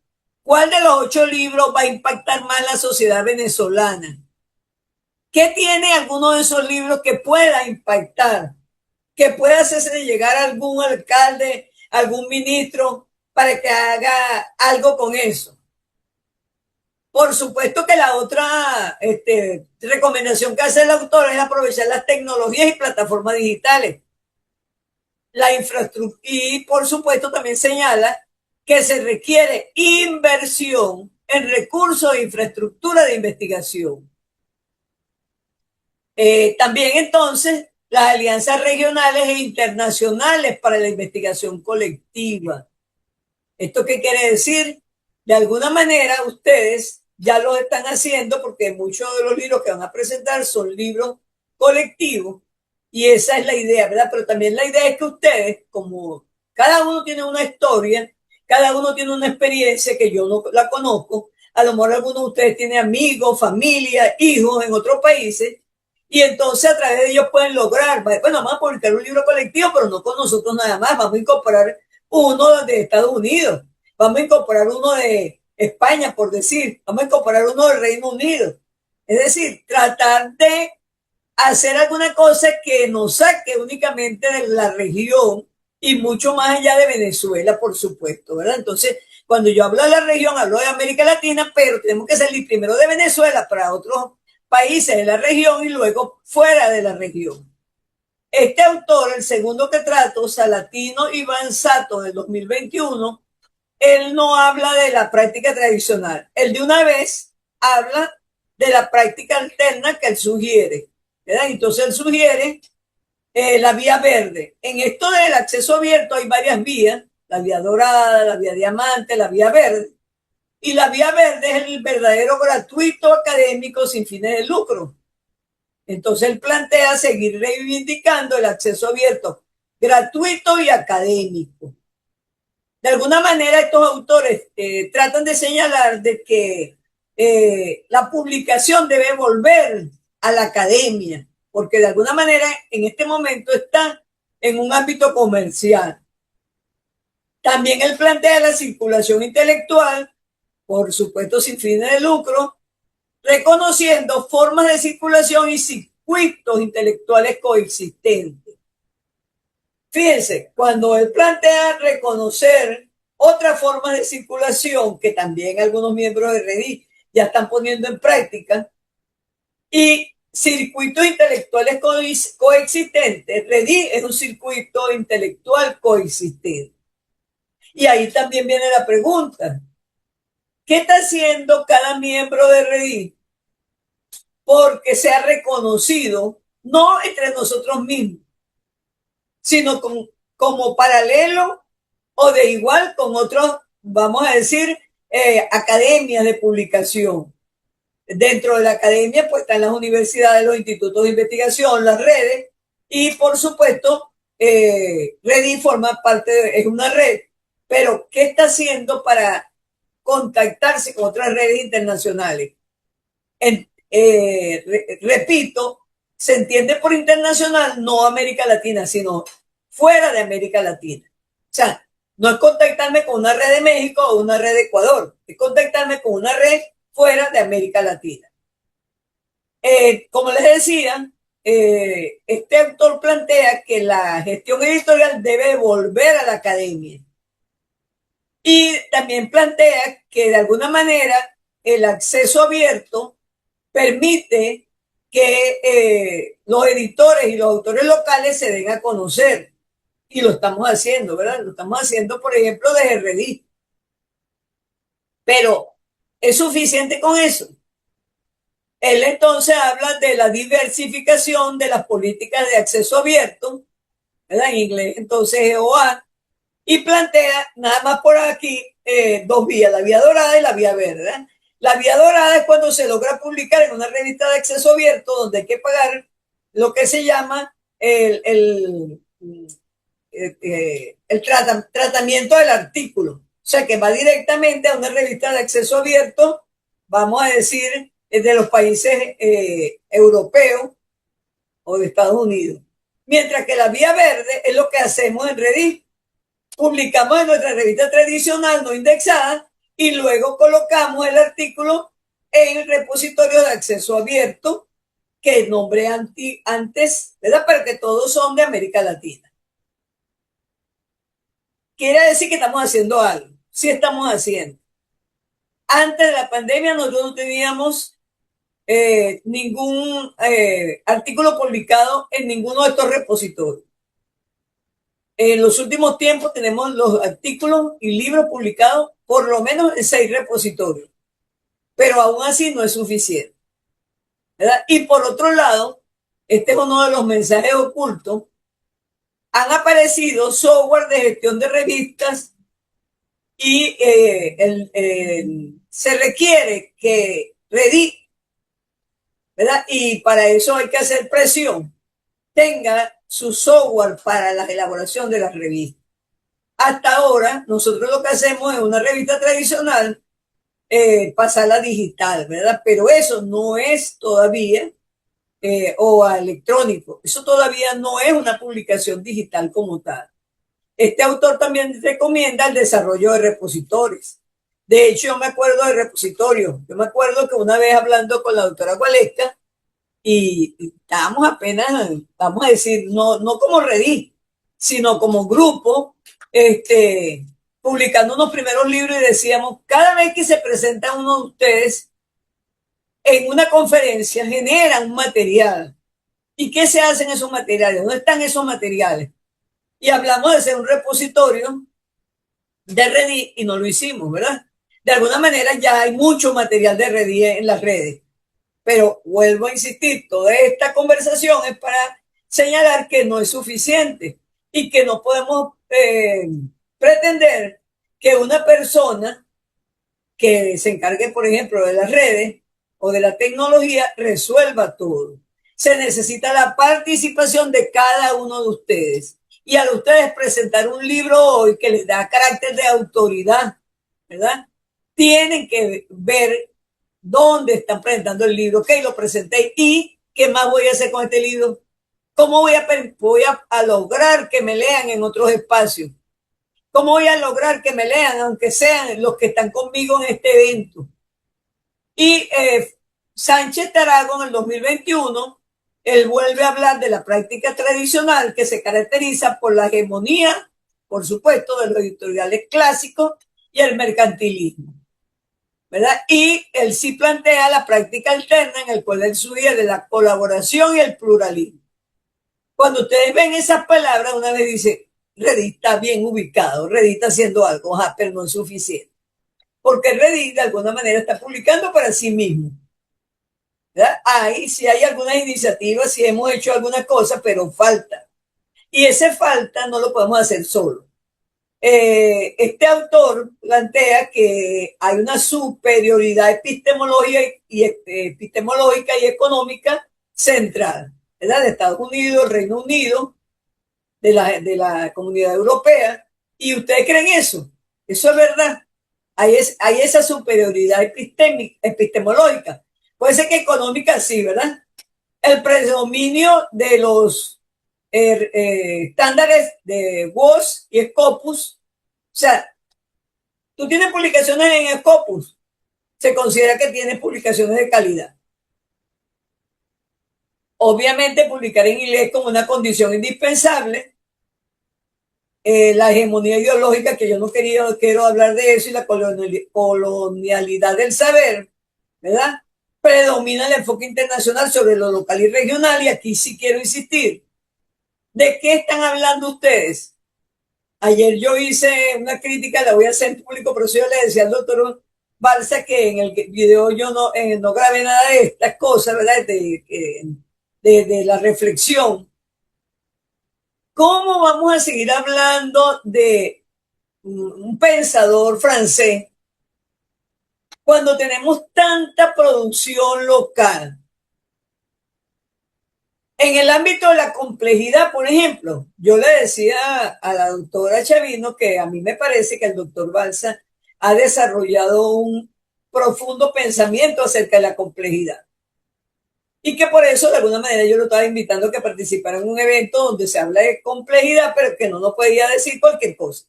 ¿Cuál de los 8 libros va a impactar más la sociedad venezolana? ¿Qué tiene alguno de esos libros que pueda impactar? Que pueda hacerse llegar a algún alcalde, algún ministro para que haga algo con eso. Por supuesto que la otra recomendación que hace el autor es aprovechar las tecnologías y plataformas digitales. La infraestructura, y por supuesto también señala que se requiere inversión en recursos e infraestructura de investigación. También entonces las alianzas regionales e internacionales para la investigación colectiva. ¿Esto qué quiere decir? De alguna manera ustedes ya lo están haciendo porque muchos de los libros que van a presentar son libros colectivos y esa es la idea, ¿verdad? Pero también la idea es que ustedes, como cada uno tiene una historia, cada uno tiene una experiencia que yo no la conozco, a lo mejor algunos de ustedes tienen amigos, familia, hijos en otros países y entonces a través de ellos pueden lograr, bueno, vamos a publicar un libro colectivo, pero no con nosotros nada más, vamos a incorporar uno de Estados Unidos, vamos a incorporar uno de España, por decir, vamos a incorporar uno del Reino Unido. Es decir, tratar de hacer alguna cosa que nos saque únicamente de la región y mucho más allá de Venezuela, por supuesto, ¿verdad? Entonces, cuando yo hablo de la región, hablo de América Latina, pero tenemos que salir primero de Venezuela para otros países de la región y luego fuera de la región. Este autor, el segundo que trato, Salatino Iván Sato, del 2021, él no habla de la práctica tradicional. Él de una vez habla de la práctica alterna que él sugiere, ¿verdad? Entonces él sugiere la vía verde. En esto del acceso abierto hay varias vías, la vía dorada, la vía diamante, la vía verde. Y la vía verde es el verdadero gratuito académico sin fines de lucro. Entonces él plantea seguir reivindicando el acceso abierto, gratuito y académico. De alguna manera estos autores tratan de señalar de que la publicación debe volver a la academia, porque de alguna manera en este momento está en un ámbito comercial. También él plantea la circulación intelectual, por supuesto sin fines de lucro, reconociendo formas de circulación y circuitos intelectuales coexistentes. Fíjense, cuando él plantea reconocer otras formas de circulación que también algunos miembros de Redí ya están poniendo en práctica, y circuitos intelectuales coexistentes, Redí es un circuito intelectual coexistente. Y ahí también viene la pregunta, ¿qué está haciendo cada miembro de Redí porque sea reconocido, no entre nosotros mismos, sino como paralelo o de igual con otros, vamos a decir, academias de publicación? Dentro de la academia pues están las universidades, los institutos de investigación, las redes y por supuesto Redí forma parte es una red, pero ¿qué está haciendo para contactarse con otras redes internacionales? Repito, se entiende por internacional no América Latina, sino fuera de América Latina. O sea, no es contactarme con una red de México o una red de Ecuador, es contactarme con una red fuera de América Latina. Como les decía, este autor plantea que la gestión editorial debe volver a la academia. Y también plantea que de alguna manera el acceso abierto permite que los editores y los autores locales se den a conocer. Y lo estamos haciendo, ¿verdad? Lo estamos haciendo, por ejemplo, desde Redí. Pero ¿es suficiente con eso? Él entonces habla de la diversificación de las políticas de acceso abierto, ¿verdad? En inglés, entonces EOA, y plantea nada más por aquí dos vías, la vía dorada y la vía verde, ¿verdad? La vía dorada es cuando se logra publicar en una revista de acceso abierto donde hay que pagar lo que se llama el tratamiento del artículo. O sea, que va directamente a una revista de acceso abierto, vamos a decir, de los países europeos o de Estados Unidos. Mientras que la vía verde es lo que hacemos en Redis. Publicamos en nuestra revista tradicional no indexada y luego colocamos el artículo en el repositorio de acceso abierto que nombré antes, ¿verdad? Pero que todos son de América Latina. Quiere decir que estamos haciendo algo. Sí estamos haciendo. Antes de la pandemia nosotros no teníamos ningún artículo publicado en ninguno de estos repositorios. En los últimos tiempos tenemos los artículos y libros publicados por lo menos en 6 repositorios, pero aún así no es suficiente, ¿verdad? Y por otro lado, este es uno de los mensajes ocultos, han aparecido software de gestión de revistas y se requiere que Redis, ¿verdad? Y para eso hay que hacer presión, tenga su software para la elaboración de las revistas. Hasta ahora, nosotros lo que hacemos es una revista tradicional, pasarla digital, ¿verdad? Pero eso no es todavía, o a electrónico, eso todavía no es una publicación digital como tal. Este autor también recomienda el desarrollo de repositorios. De hecho, yo me acuerdo de repositorios. Yo me acuerdo que una vez hablando con la doctora Gualesca, y estábamos apenas, vamos a decir, no como Redis, sino como grupo, publicando unos primeros libros y decíamos, cada vez que se presenta uno de ustedes en una conferencia, genera un material. ¿Y qué se hace en esos materiales? ¿Dónde están esos materiales? Y hablamos de hacer un repositorio de Redis y no lo hicimos, ¿verdad? De alguna manera ya hay mucho material de Redis en las redes. Pero vuelvo a insistir, toda esta conversación es para señalar que no es suficiente y que no podemos pretender que una persona que se encargue, por ejemplo, de las redes o de la tecnología, resuelva todo. Se necesita la participación de cada uno de ustedes. Y al ustedes presentar un libro hoy que les da carácter de autoridad, ¿verdad? Tienen que ver dónde están presentando el libro, que lo presenté y qué más voy a hacer con este libro. ¿Cómo voy a lograr que me lean en otros espacios? ¿Cómo voy a lograr que me lean, aunque sean los que están conmigo en este evento? Y Sánchez Tarragó en el 2021, él vuelve a hablar de la práctica tradicional que se caracteriza por la hegemonía, por supuesto, de los editoriales clásicos y el mercantilismo, ¿verdad? Y él sí plantea la práctica alterna en el cual él sugiere la colaboración y el pluralismo. Cuando ustedes ven esas palabras, una vez dice, Reddit está bien ubicado, Reddit está haciendo algo, pero no es suficiente. Porque Reddit de alguna manera está publicando para sí mismo. ¿Verdad? Ahí sí hay algunas iniciativas, sí hemos hecho algunas cosas, pero falta. Y ese falta no lo podemos hacer solo. Este autor plantea que hay una superioridad epistemológica y económica central, ¿verdad? De Estados Unidos, Reino Unido, de la Comunidad Europea. ¿Y ustedes creen eso? Eso es verdad. Hay esa superioridad epistemológica. Puede ser que económica sí, ¿verdad? El predominio de los estándares de WOS y Scopus. O sea, tú tienes publicaciones en Scopus, se considera que tienes publicaciones de calidad. Obviamente, publicar en inglés como una condición indispensable. La hegemonía ideológica, que yo no quiero hablar de eso, y la colonialidad del saber, ¿verdad? Predomina el enfoque internacional sobre lo local y regional, y aquí sí quiero insistir. ¿De qué están hablando ustedes? Ayer yo hice una crítica, la voy a hacer en público, pero yo le decía al doctor Balsa que en el video yo no grabé nada de estas cosas, ¿verdad? De la reflexión. ¿Cómo vamos a seguir hablando de un pensador francés cuando tenemos tanta producción local? En el ámbito de la complejidad, por ejemplo, yo le decía a la doctora Chavino que a mí me parece que el doctor Balsa ha desarrollado un profundo pensamiento acerca de la complejidad. Y que por eso, de alguna manera, yo lo estaba invitando a que participara en un evento donde se habla de complejidad, pero que no nos podía decir cualquier cosa.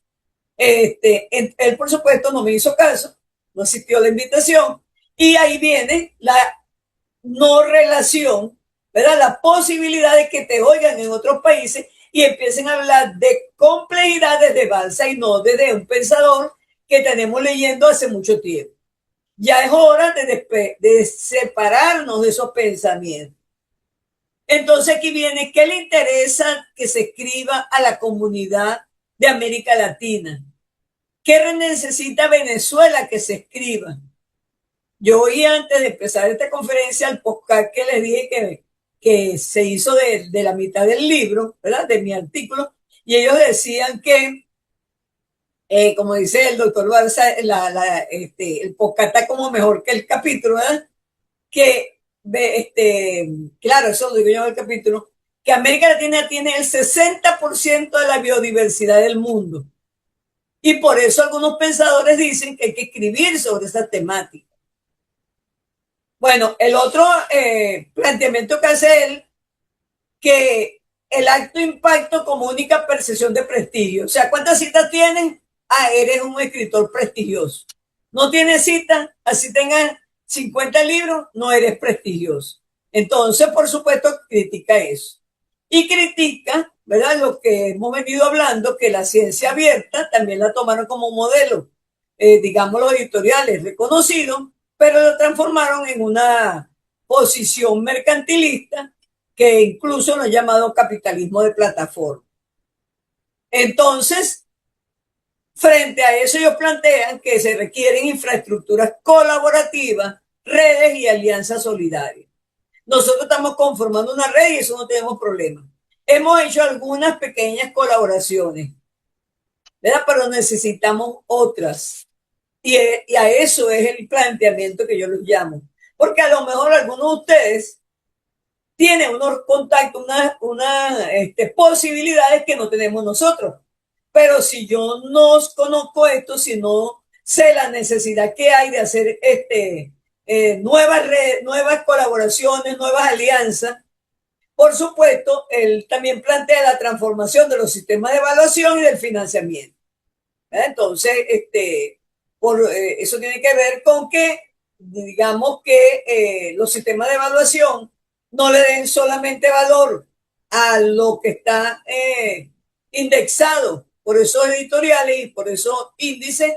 Él, por supuesto, no me hizo caso, no asistió a la invitación, y ahí viene la no relación, ¿verdad? La posibilidad de que te oigan en otros países y empiecen a hablar de complejidad desde Balsa y no desde un pensador que tenemos leyendo hace mucho tiempo. Ya es hora de separarnos de esos pensamientos. Entonces aquí viene, ¿qué le interesa que se escriba a la comunidad de América Latina? ¿Qué necesita Venezuela que se escriba? Yo oí antes de empezar esta conferencia el podcast que les dije que se hizo de la mitad del libro, ¿verdad? De mi artículo, y ellos decían que, como dice el doctor Barza, el podcast está como mejor que el capítulo, ¿verdad? Que, claro, eso lo digo yo en el capítulo, que América Latina tiene el 60% de la biodiversidad del mundo. Y por eso algunos pensadores dicen que hay que escribir sobre esa temática. Bueno, el otro planteamiento que hace él, que el alto impacto comunica percepción de prestigio. O sea, ¿cuántas citas tienen? Ah, eres un escritor prestigioso. No tienes citas, así tengas 50 libros, no eres prestigioso. Entonces, por supuesto, critica eso. Y critica, ¿verdad? Lo que hemos venido hablando, que la ciencia abierta también la tomaron como modelo, digamos, los editoriales reconocidos, pero lo transformaron en una posición mercantilista que incluso lo han llamado capitalismo de plataforma. Entonces, frente a eso ellos plantean que se requieren infraestructuras colaborativas, redes y alianzas solidarias. Nosotros estamos conformando una red y eso no tenemos problema. Hemos hecho algunas pequeñas colaboraciones, ¿verdad? Pero necesitamos otras. Y a eso es el planteamiento que yo los llamo. Porque a lo mejor algunos de ustedes tienen unos contactos, unas posibilidades que no tenemos nosotros. Pero si yo no conozco esto, si no sé la necesidad que hay de hacer nuevas colaboraciones, nuevas alianzas, por supuesto, él también plantea la transformación de los sistemas de evaluación y del financiamiento. Entonces, eso tiene que ver con que, digamos que los sistemas de evaluación no le den solamente valor a lo que está indexado por esos editoriales y por esos índices,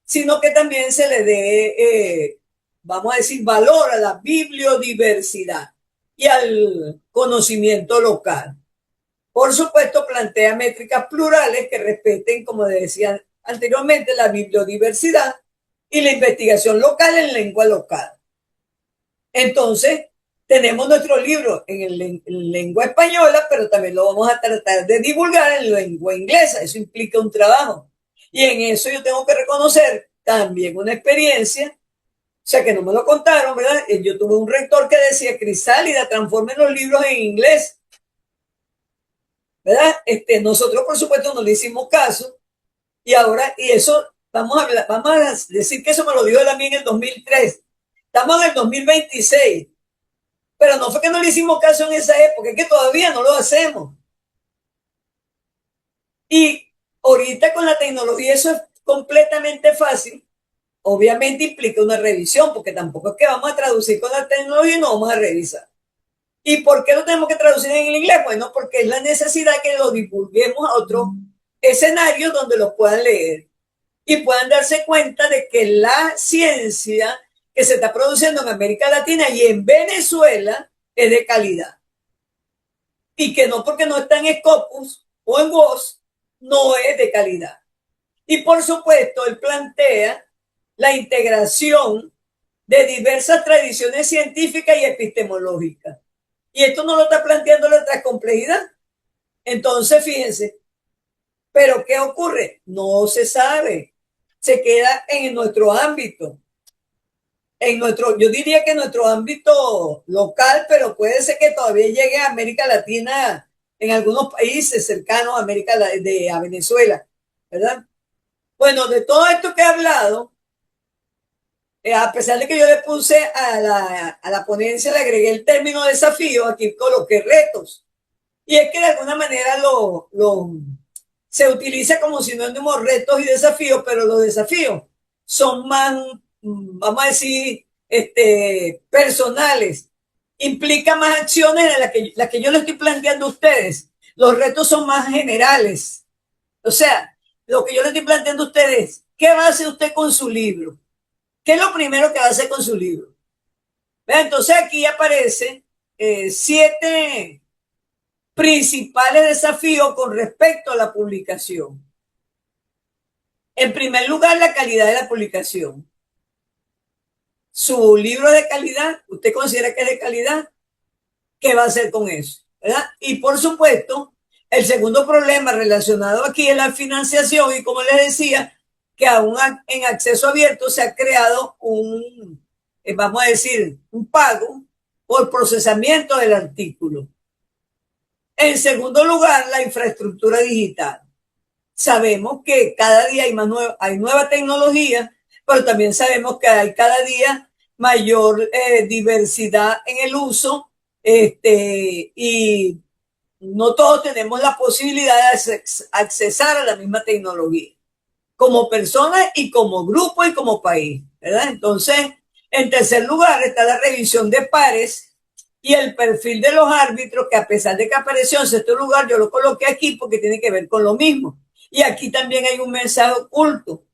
sino que también se le dé, vamos a decir, valor a la bibliodiversidad y al conocimiento local. Por supuesto, plantea métricas plurales que respeten, como decía anteriormente, la bibliodiversidad y la investigación local en lengua local. Entonces, tenemos nuestro libro en lengua española, pero también lo vamos a tratar de divulgar en lengua inglesa. Eso implica un trabajo. Y en eso yo tengo que reconocer también una experiencia, o sea, que no me lo contaron, ¿verdad? Yo tuve un rector que decía, Crisálida, transformen los libros en inglés. ¿Verdad? Nosotros, por supuesto, no le hicimos caso y ahora, y eso, vamos a decir que eso me lo dijo él a mí en el 2003. Estamos en el 2026, pero no fue que no le hicimos caso en esa época, es que todavía no lo hacemos. Y ahorita con la tecnología eso es completamente fácil. Obviamente implica una revisión, porque tampoco es que vamos a traducir con la tecnología y no vamos a revisar. ¿Y por qué lo tenemos que traducir en el inglés? Bueno, porque es la necesidad que lo divulguemos a otros escenarios donde lo puedan leer y puedan darse cuenta de que la ciencia que se está produciendo en América Latina y en Venezuela es de calidad. Y que no porque no está en Scopus o en WOS, no es de calidad. Y por supuesto, él plantea la integración de diversas tradiciones científicas y epistemológicas. Y esto no lo está planteando la otra complejidad. Entonces, fíjense, pero ¿qué ocurre? No se sabe. Se queda en nuestro ámbito. Yo diría que en nuestro ámbito local, pero puede ser que todavía llegue a América Latina en algunos países cercanos a Venezuela, ¿verdad? Bueno, de todo esto que he hablado, a pesar de que yo le puse a la ponencia, le agregué el término desafío, aquí coloqué retos. Y es que de alguna manera se utiliza como sinónimo retos y desafíos, pero los desafíos son más, vamos a decir, personales. Implica más acciones de las que yo le estoy planteando a ustedes. Los retos son más generales. O sea, lo que yo le estoy planteando a ustedes, ¿qué va a hacer usted con su libro? ¿Qué es lo primero que va a hacer con su libro? Entonces aquí aparecen 7 principales desafíos con respecto a la publicación. En primer lugar, la calidad de la publicación. Su libro es de calidad, usted considera que es de calidad, ¿qué va a hacer con eso? ¿Verdad? Y por supuesto, el segundo problema relacionado aquí es la financiación y como les decía, que aún en acceso abierto se ha creado vamos a decir, un pago por procesamiento del artículo. En segundo lugar, la infraestructura digital. Sabemos que cada día hay nueva tecnología, pero también sabemos que hay cada día mayor diversidad en el uso y no todos tenemos la posibilidad de accesar a la misma tecnología, como personas y como grupo y como país, ¿verdad? Entonces, en tercer lugar está la revisión de pares y el perfil de los árbitros, que a pesar de que apareció en sexto lugar, yo lo coloqué aquí porque tiene que ver con lo mismo. Y aquí también hay un mensaje oculto.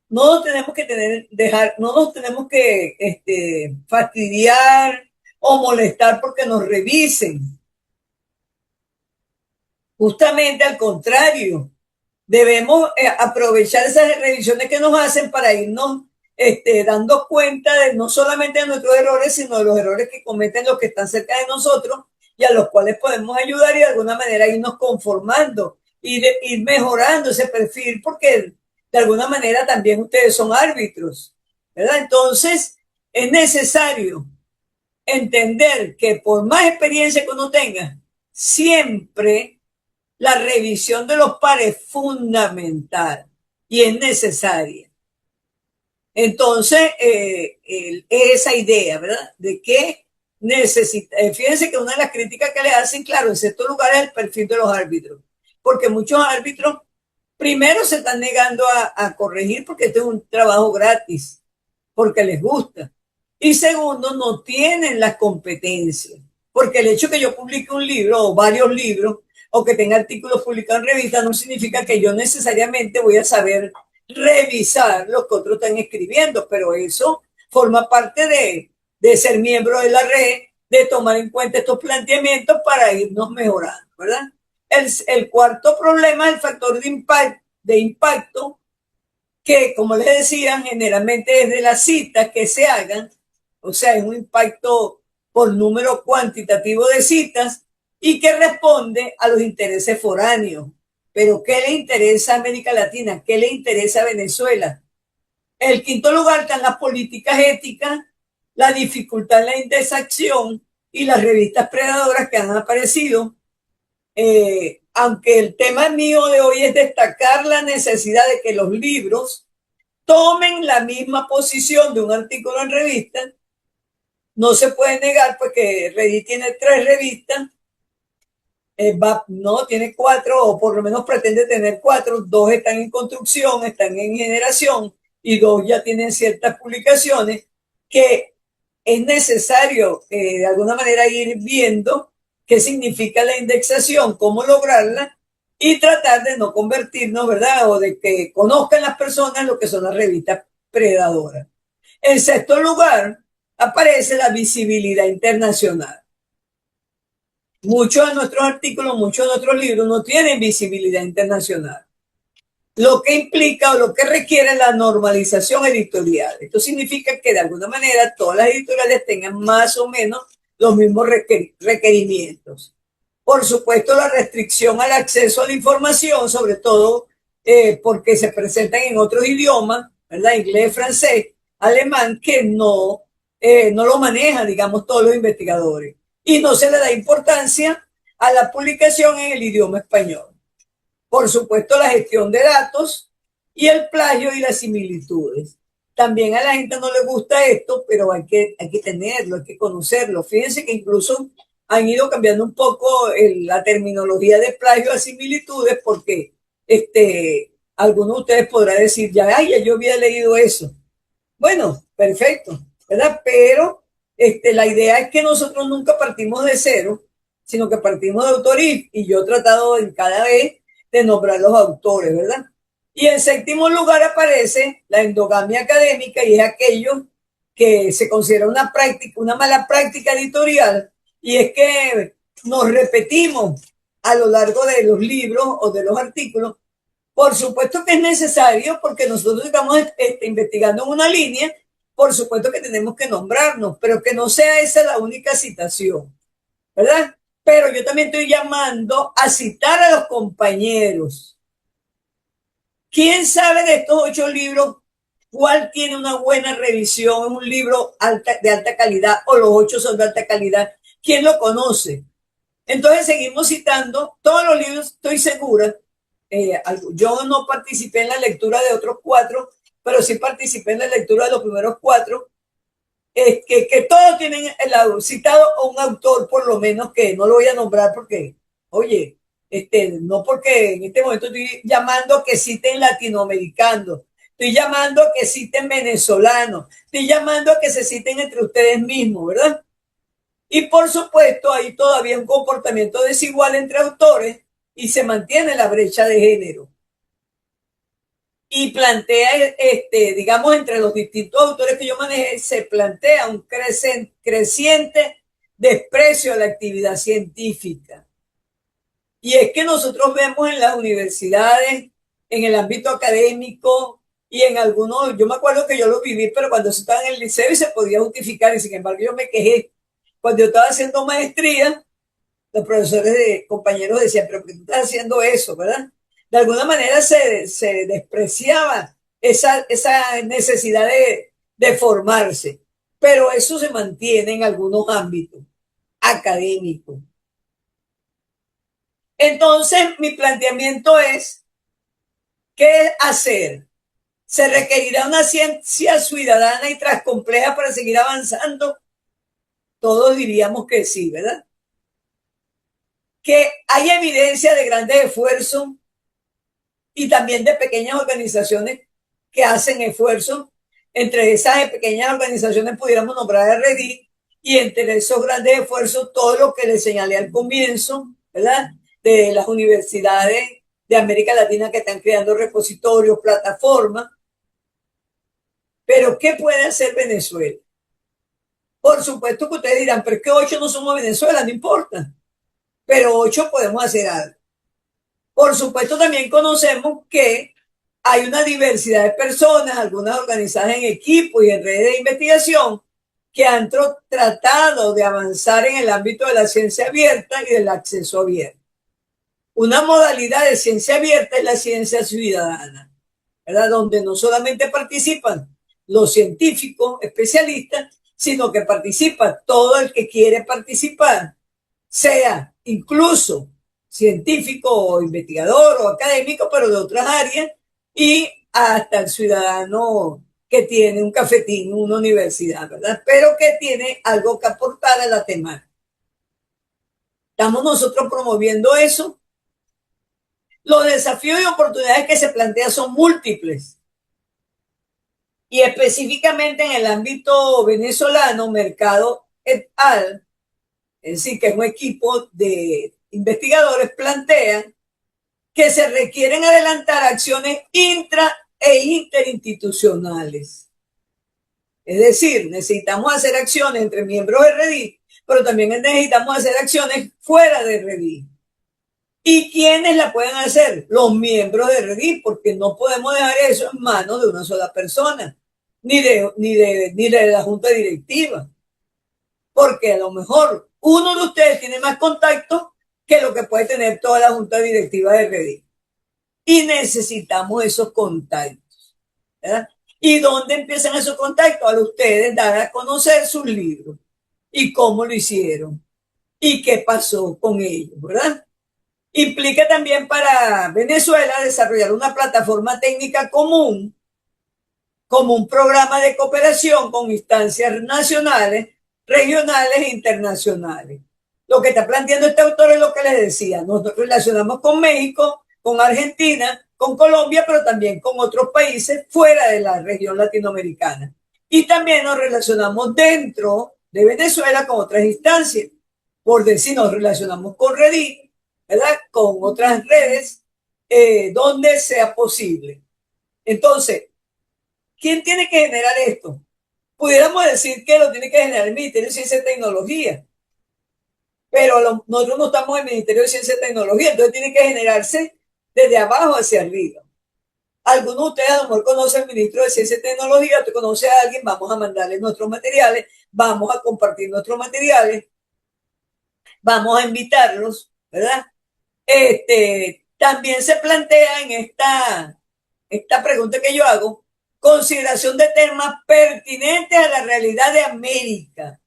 No nos tenemos que no nos tenemos que fastidiar o molestar porque nos revisen. Justamente al contrario, debemos aprovechar esas revisiones que nos hacen para irnos dando cuenta de no solamente de nuestros errores, sino de los errores que cometen los que están cerca de nosotros y a los cuales podemos ayudar y de alguna manera irnos conformando, ir mejorando ese perfil, porque de alguna manera también ustedes son árbitros, ¿verdad? Entonces, es necesario entender que por más experiencia que uno tenga, siempre la revisión de los pares es fundamental y es necesaria. Entonces, esa idea, ¿verdad? De que necesita, fíjense que una de las críticas que le hacen, claro, en ciertos lugares es el perfil de los árbitros, porque muchos árbitros primero se están negando a corregir porque este es un trabajo gratis, porque les gusta. Y segundo, no tienen las competencias, porque el hecho que yo publique un libro o varios libros o que tenga artículos publicados en revistas no significa que yo necesariamente voy a saber revisar lo que otros están escribiendo, pero eso forma parte de ser miembro de la red, de tomar en cuenta estos planteamientos para irnos mejorando, ¿verdad? El cuarto problema es el factor de impacto que, como les decía, generalmente es de las citas que se hagan, o sea, es un impacto por número cuantitativo de citas y que responde a los intereses foráneos. Pero ¿qué le interesa a América Latina? ¿Qué le interesa a Venezuela? En el quinto lugar están las políticas éticas, la dificultad en la indexación y las revistas predadoras que han aparecido. Aunque el tema mío de hoy es destacar la necesidad de que los libros tomen la misma posición de un artículo en revista, no se puede negar porque Reddit tiene 3 revistas, no, tiene 4 o por lo menos pretende tener 4, 2 están en construcción, están en generación y 2 ya tienen ciertas publicaciones que es necesario de alguna manera ir viendo qué significa la indexación, cómo lograrla y tratar de no convertirnos, ¿verdad? O de que conozcan las personas lo que son las revistas predadoras. En sexto lugar, aparece la visibilidad internacional. Muchos de nuestros artículos, muchos de nuestros libros no tienen visibilidad internacional, lo que implica o lo que requiere la normalización editorial. Esto significa que de alguna manera todas las editoriales tengan más o menos los mismos requerimientos. Por supuesto, la restricción al acceso a la información, sobre todo porque se presentan en otros idiomas, ¿verdad? Inglés, francés, alemán, que no lo manejan, digamos, todos los investigadores. Y no se le da importancia a la publicación en el idioma español. Por supuesto, la gestión de datos y el plagio y las similitudes. También a la gente no le gusta esto, pero hay que tenerlo, hay que conocerlo. Fíjense que incluso han ido cambiando un poco la terminología de plagio a similitudes porque algunos de ustedes podrán decir, ya, ay, ya yo había leído eso. Bueno, perfecto, ¿verdad? Pero la idea es que nosotros nunca partimos de cero, sino que partimos de autoría y yo he tratado en cada vez de nombrar los autores, ¿verdad? Y en séptimo lugar aparece la endogamia académica y es aquello que se considera una práctica, una mala práctica editorial, y es que nos repetimos a lo largo de los libros o de los artículos. Por supuesto que es necesario porque nosotros estamos investigando en una línea, por supuesto que tenemos que nombrarnos, pero que no sea esa la única citación, ¿verdad? Pero yo también estoy llamando a citar a los compañeros. ¿Quién sabe de estos 8 libros cuál tiene una buena revisión? ¿Es un libro de alta calidad o los 8 son de alta calidad? ¿Quién lo conoce? Entonces seguimos citando todos los libros, estoy segura. Yo no participé en la lectura de otros 4, pero sí participé en la lectura de los primeros 4, que todos tienen citado a un autor, por lo menos, que no lo voy a nombrar porque, oye, no porque en este momento estoy llamando a que citen latinoamericanos, estoy llamando a que citen venezolanos, estoy llamando a que se citen entre ustedes mismos, ¿verdad? Y por supuesto, hay todavía un comportamiento desigual entre autores y se mantiene la brecha de género. Y plantea, digamos, entre los distintos autores que yo manejé, se plantea un creciente desprecio a la actividad científica. Y es que nosotros vemos en las universidades, en el ámbito académico y en algunos, yo me acuerdo que yo lo viví, pero cuando se estaba en el liceo y se podía justificar, y sin embargo yo me quejé. Cuando yo estaba haciendo maestría, los profesores compañeros decían, pero ¿por qué tú estás haciendo eso, verdad? de alguna manera se despreciaba esa necesidad de formarse, pero eso se mantiene en algunos ámbitos académicos. Entonces, mi planteamiento es, ¿qué hacer? ¿Se requerirá una ciencia ciudadana y transcompleja para seguir avanzando? Todos diríamos que sí, ¿verdad? Que hay evidencia de grandes esfuerzos y también de pequeñas organizaciones que hacen esfuerzos. Entre esas pequeñas organizaciones pudiéramos nombrar a Redí, y entre esos grandes esfuerzos todo lo que les señalé al comienzo, ¿verdad? De las universidades de América Latina que están creando repositorios, plataformas. Pero ¿qué puede hacer Venezuela? Por supuesto que ustedes dirán, pero es que 8 no somos Venezuela, no importa. Pero 8 podemos hacer algo. Por supuesto también conocemos que hay una diversidad de personas, algunas organizadas en equipos y en redes de investigación, que han tratado de avanzar en el ámbito de la ciencia abierta y del acceso abierto. Una modalidad de ciencia abierta es la ciencia ciudadana, ¿verdad? Donde no solamente participan los científicos especialistas, sino que participa todo el que quiere participar, sea incluso científico o investigador o académico, pero de otras áreas, y hasta el ciudadano que tiene un cafetín, una universidad, ¿verdad? Pero que tiene algo que aportar a la temática. Estamos nosotros promoviendo eso. Los desafíos y oportunidades que se plantean son múltiples. Y específicamente en el ámbito venezolano, Mercado et al., es decir, que es un equipo de investigadores, plantean que se requieren adelantar acciones intra e interinstitucionales. Es decir, necesitamos hacer acciones entre miembros de Redí, pero también necesitamos hacer acciones fuera de Redí. ¿Y quiénes la pueden hacer? Los miembros de Redí, porque no podemos dejar eso en manos de una sola persona, ni de la junta directiva. Porque a lo mejor uno de ustedes tiene más contacto que lo que puede tener toda la junta directiva de Redí. Y necesitamos esos contactos, ¿verdad? ¿Y dónde empiezan esos contactos? A ustedes dar a conocer sus libros y cómo lo hicieron y qué pasó con ellos, ¿verdad? Implica también para Venezuela desarrollar una plataforma técnica común como un programa de cooperación con instancias nacionales, regionales e internacionales. Lo que está planteando este autor es lo que les decía, nos relacionamos con México, con Argentina, con Colombia, pero también con otros países fuera de la región latinoamericana. Y también nos relacionamos dentro de Venezuela con otras instancias. Por decir, nos relacionamos con Redí, ¿verdad? Con otras redes, donde sea posible. Entonces, ¿quién tiene que generar esto? Pudiéramos decir que lo tiene que generar el Ministerio de Ciencia y Tecnología, pero nosotros no estamos en el Ministerio de Ciencia y Tecnología, entonces tiene que generarse desde abajo hacia arriba. Algunos de ustedes a lo mejor conocen al ministro de Ciencia y Tecnología, usted conoce a alguien, vamos a mandarle nuestros materiales, vamos a compartir nuestros materiales, vamos a invitarlos, ¿verdad? También se plantea en esta pregunta que yo hago, consideración de temas pertinentes a la realidad de América,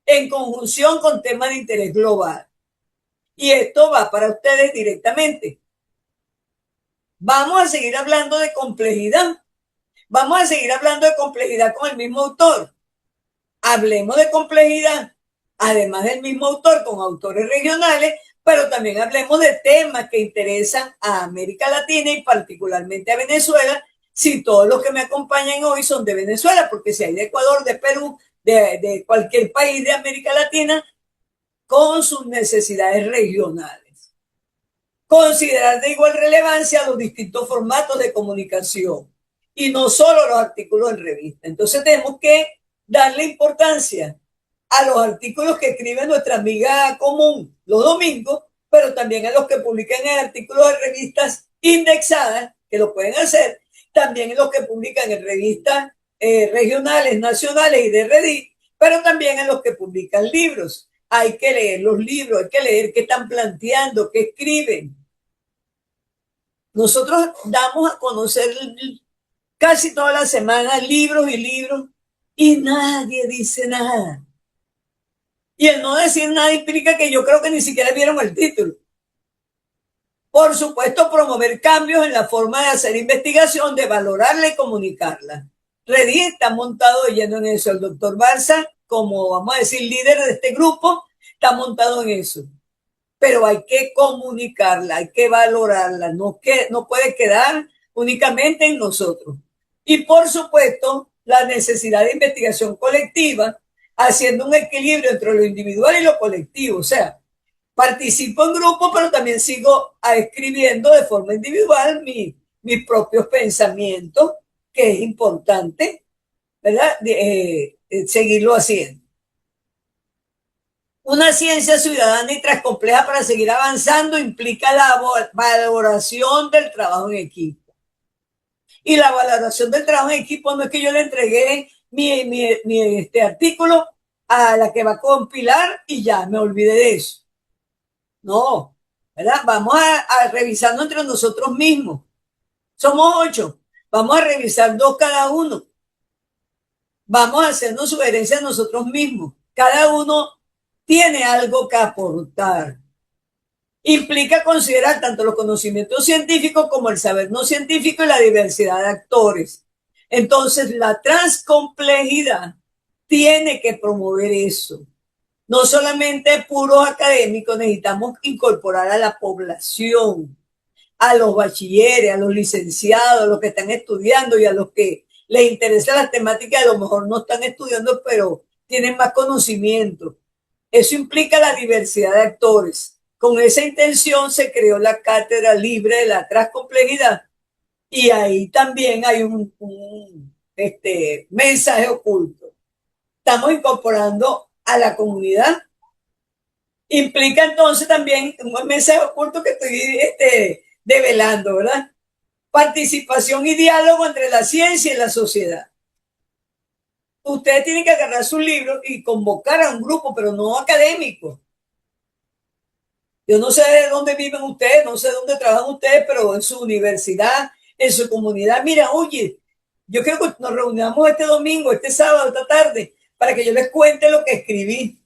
en conjunción con temas de interés global. Y esto va para ustedes directamente. Vamos a seguir hablando de complejidad. Vamos a seguir hablando de complejidad con el mismo autor. Hablemos de complejidad, además del mismo autor, con autores regionales, pero también hablemos de temas que interesan a América Latina y particularmente a Venezuela, si todos los que me acompañan hoy son de Venezuela, porque si hay de Ecuador, de Perú, de cualquier país de América Latina, con sus necesidades regionales. Considerar de igual relevancia los distintos formatos de comunicación y no solo los artículos en revista. Entonces tenemos que darle importancia a los artículos que escribe nuestra amiga común los domingos, pero también a los que publican en artículos de revistas indexadas, que lo pueden hacer, también en los que publican en revistas regionales, nacionales y de Reddit, pero también en los que publican libros. Hay que leer los libros, hay que leer qué están planteando, qué escriben. Nosotros damos a conocer casi toda la semana libros y libros y nadie dice nada. Y el no decir nada implica que yo creo que ni siquiera vieron el título. Por supuesto, promover cambios en la forma de hacer investigación, de valorarla y comunicarla. Redí está montado de lleno en eso. El doctor Barça, como vamos a decir, líder de este grupo, está montado en eso. Pero hay que comunicarla, hay que valorarla, no puede quedar únicamente en nosotros. Y por supuesto, la necesidad de investigación colectiva, haciendo un equilibrio entre lo individual y lo colectivo. O sea, participo en grupo, pero también sigo escribiendo de forma individual mis propios pensamientos, que es importante, ¿verdad? Seguirlo haciendo. Una ciencia ciudadana y compleja para seguir avanzando implica la valoración del trabajo en equipo. Y la valoración del trabajo en equipo no es que yo le entregué mi artículo a la que va a compilar y ya me olvidé de eso. No, ¿verdad? Vamos a revisarnos entre nosotros mismos. Somos 8. Vamos a revisar 2 cada uno. Vamos a hacernos sugerencias nosotros mismos. Cada uno tiene algo que aportar. Implica considerar tanto los conocimientos científicos como el saber no científico y la diversidad de actores. Entonces, la transcomplejidad tiene que promover eso. No solamente puros académicos, necesitamos incorporar a la población, a los bachilleres, a los licenciados, a los que están estudiando y a los que les interesa la temática, a lo mejor no están estudiando, pero tienen más conocimiento. Eso implica la diversidad de actores. Con esa intención se creó la Cátedra Libre de la Transcomplejidad y ahí también hay un mensaje oculto. Estamos incorporando a la comunidad. Implica entonces también un mensaje oculto que estoy develando, ¿verdad? Participación y diálogo entre la ciencia y la sociedad. Ustedes tienen que agarrar sus libros y convocar a un grupo, pero no académico. Yo no sé de dónde viven ustedes, no sé dónde trabajan ustedes, pero en su universidad, en su comunidad, mira, oye, yo creo que nos reunamos este domingo, este sábado, esta tarde, para que yo les cuente lo que escribí.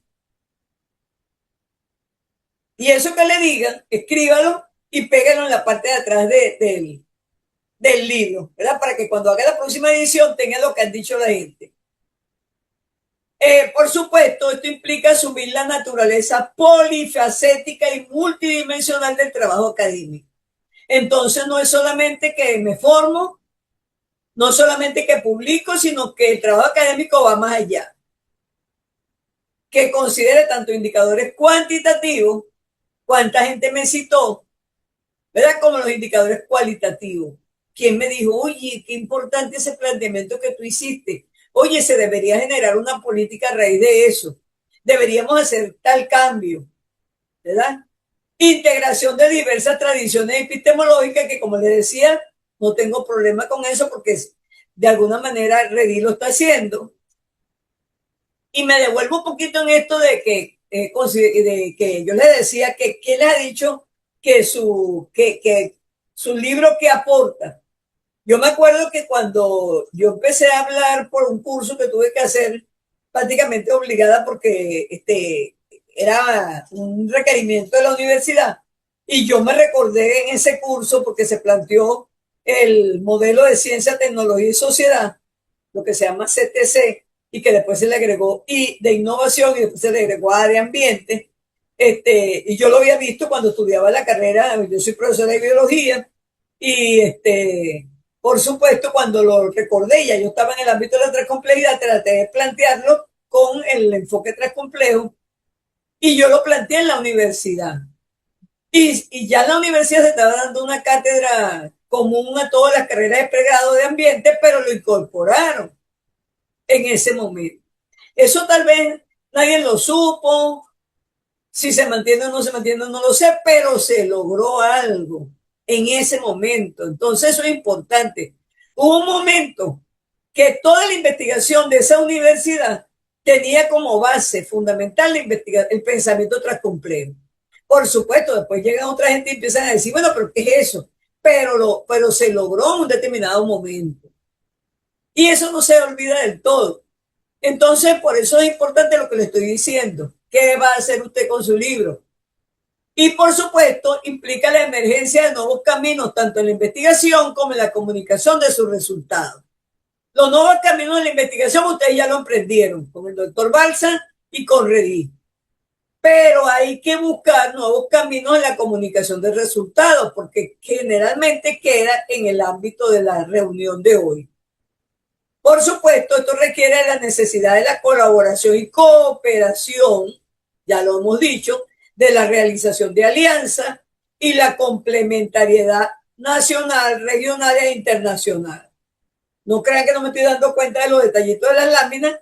Y eso que le digan, escríbalo y pégalo en la parte de atrás del libro, ¿verdad? Para que cuando haga la próxima edición tenga lo que han dicho la gente. Por supuesto, esto implica asumir la naturaleza polifacética y multidimensional del trabajo académico. Entonces, no es solamente que me formo, no solamente que publico, sino que el trabajo académico va más allá. Que considere tanto indicadores cuantitativos, cuánta gente me citó, ¿verdad? Como los indicadores cualitativos. ¿Quién me dijo, oye, qué importante ese planteamiento que tú hiciste? Oye, se debería generar una política a raíz de eso. Deberíamos hacer tal cambio, ¿verdad? Integración de diversas tradiciones epistemológicas que, como les decía, no tengo problema con eso porque de alguna manera Redí lo está haciendo. Y me devuelvo un poquito en esto de que yo les decía que quién les ha dicho que su libro que aporta. Yo me acuerdo que cuando yo empecé a hablar por un curso que tuve que hacer prácticamente obligada porque era un requerimiento de la universidad y yo me recordé en ese curso porque se planteó el modelo de ciencia, tecnología y sociedad, lo que se llama CTC, y que después se le agregó I de innovación y después se le agregó A de ambiente. Y yo lo había visto cuando estudiaba la carrera, yo soy profesora de biología, y por supuesto, cuando lo recordé, ya yo estaba en el ámbito de la transcomplejidad, traté de plantearlo con el enfoque transcomplejo y yo lo planteé en la universidad. Y ya en la universidad se estaba dando una cátedra común a todas las carreras de pregrado de ambiente, pero lo incorporaron en ese momento. Eso tal vez nadie lo supo, si se mantiene o no se mantiene, no lo sé, pero se logró algo en ese momento. Entonces eso es importante. Hubo un momento que toda la investigación de esa universidad tenía como base fundamental el pensamiento transcomplejo. Por supuesto, después llega otra gente y empiezan a decir, bueno, pero ¿qué es eso? pero se logró en un determinado momento. Y eso no se olvida del todo. Entonces, por eso es importante lo que le estoy diciendo. ¿Qué va a hacer usted con su libro? Y por supuesto, implica la emergencia de nuevos caminos, tanto en la investigación como en la comunicación de sus resultados. Los nuevos caminos de la investigación ustedes ya lo emprendieron con el doctor Balsa y con Redí. Pero hay que buscar nuevos caminos en la comunicación de resultados, porque generalmente queda en el ámbito de la reunión de hoy. Por supuesto, esto requiere la necesidad de la colaboración y cooperación, ya lo hemos dicho, de la realización de alianzas y la complementariedad nacional, regional e internacional. No crean que no me estoy dando cuenta de los detallitos de las láminas,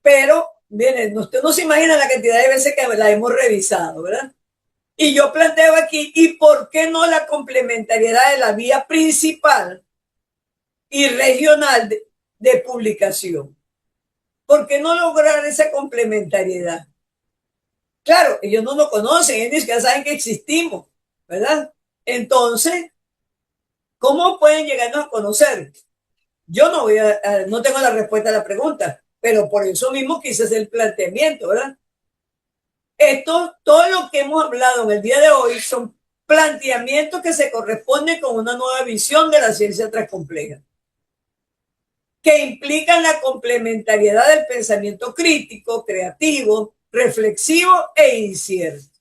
pero miren, usted no se imagina la cantidad de veces que la hemos revisado, ¿verdad? Y yo planteo aquí, ¿y por qué no la complementariedad de la vía principal y regional de publicación? ¿Por qué no lograr esa complementariedad? Claro, ellos no nos conocen, ellos ya saben que existimos, ¿verdad? Entonces, ¿cómo pueden llegarnos a conocer? Yo no tengo la respuesta a la pregunta, pero por eso mismo quise hacer el planteamiento, ¿verdad? Todo lo que hemos hablado en el día de hoy son planteamientos que se corresponden con una nueva visión de la ciencia transcompleja, que implican la complementariedad del pensamiento crítico, creativo, reflexivo e incierto.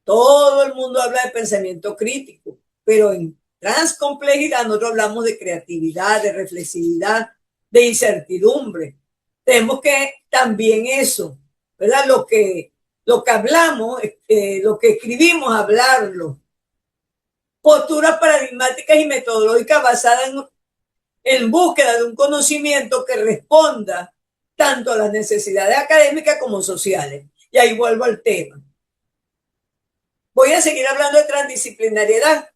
Todo el mundo habla de pensamiento crítico, pero en transcomplejidad nosotros hablamos de creatividad, de reflexividad, de incertidumbre. Tenemos que también eso, ¿verdad? Lo que hablamos, lo que escribimos, hablarlo. Posturas paradigmáticas y metodológicas basadas en búsqueda de un conocimiento que responda tanto a las necesidades académicas como sociales. Y ahí vuelvo al tema. Voy a seguir hablando de transdisciplinariedad.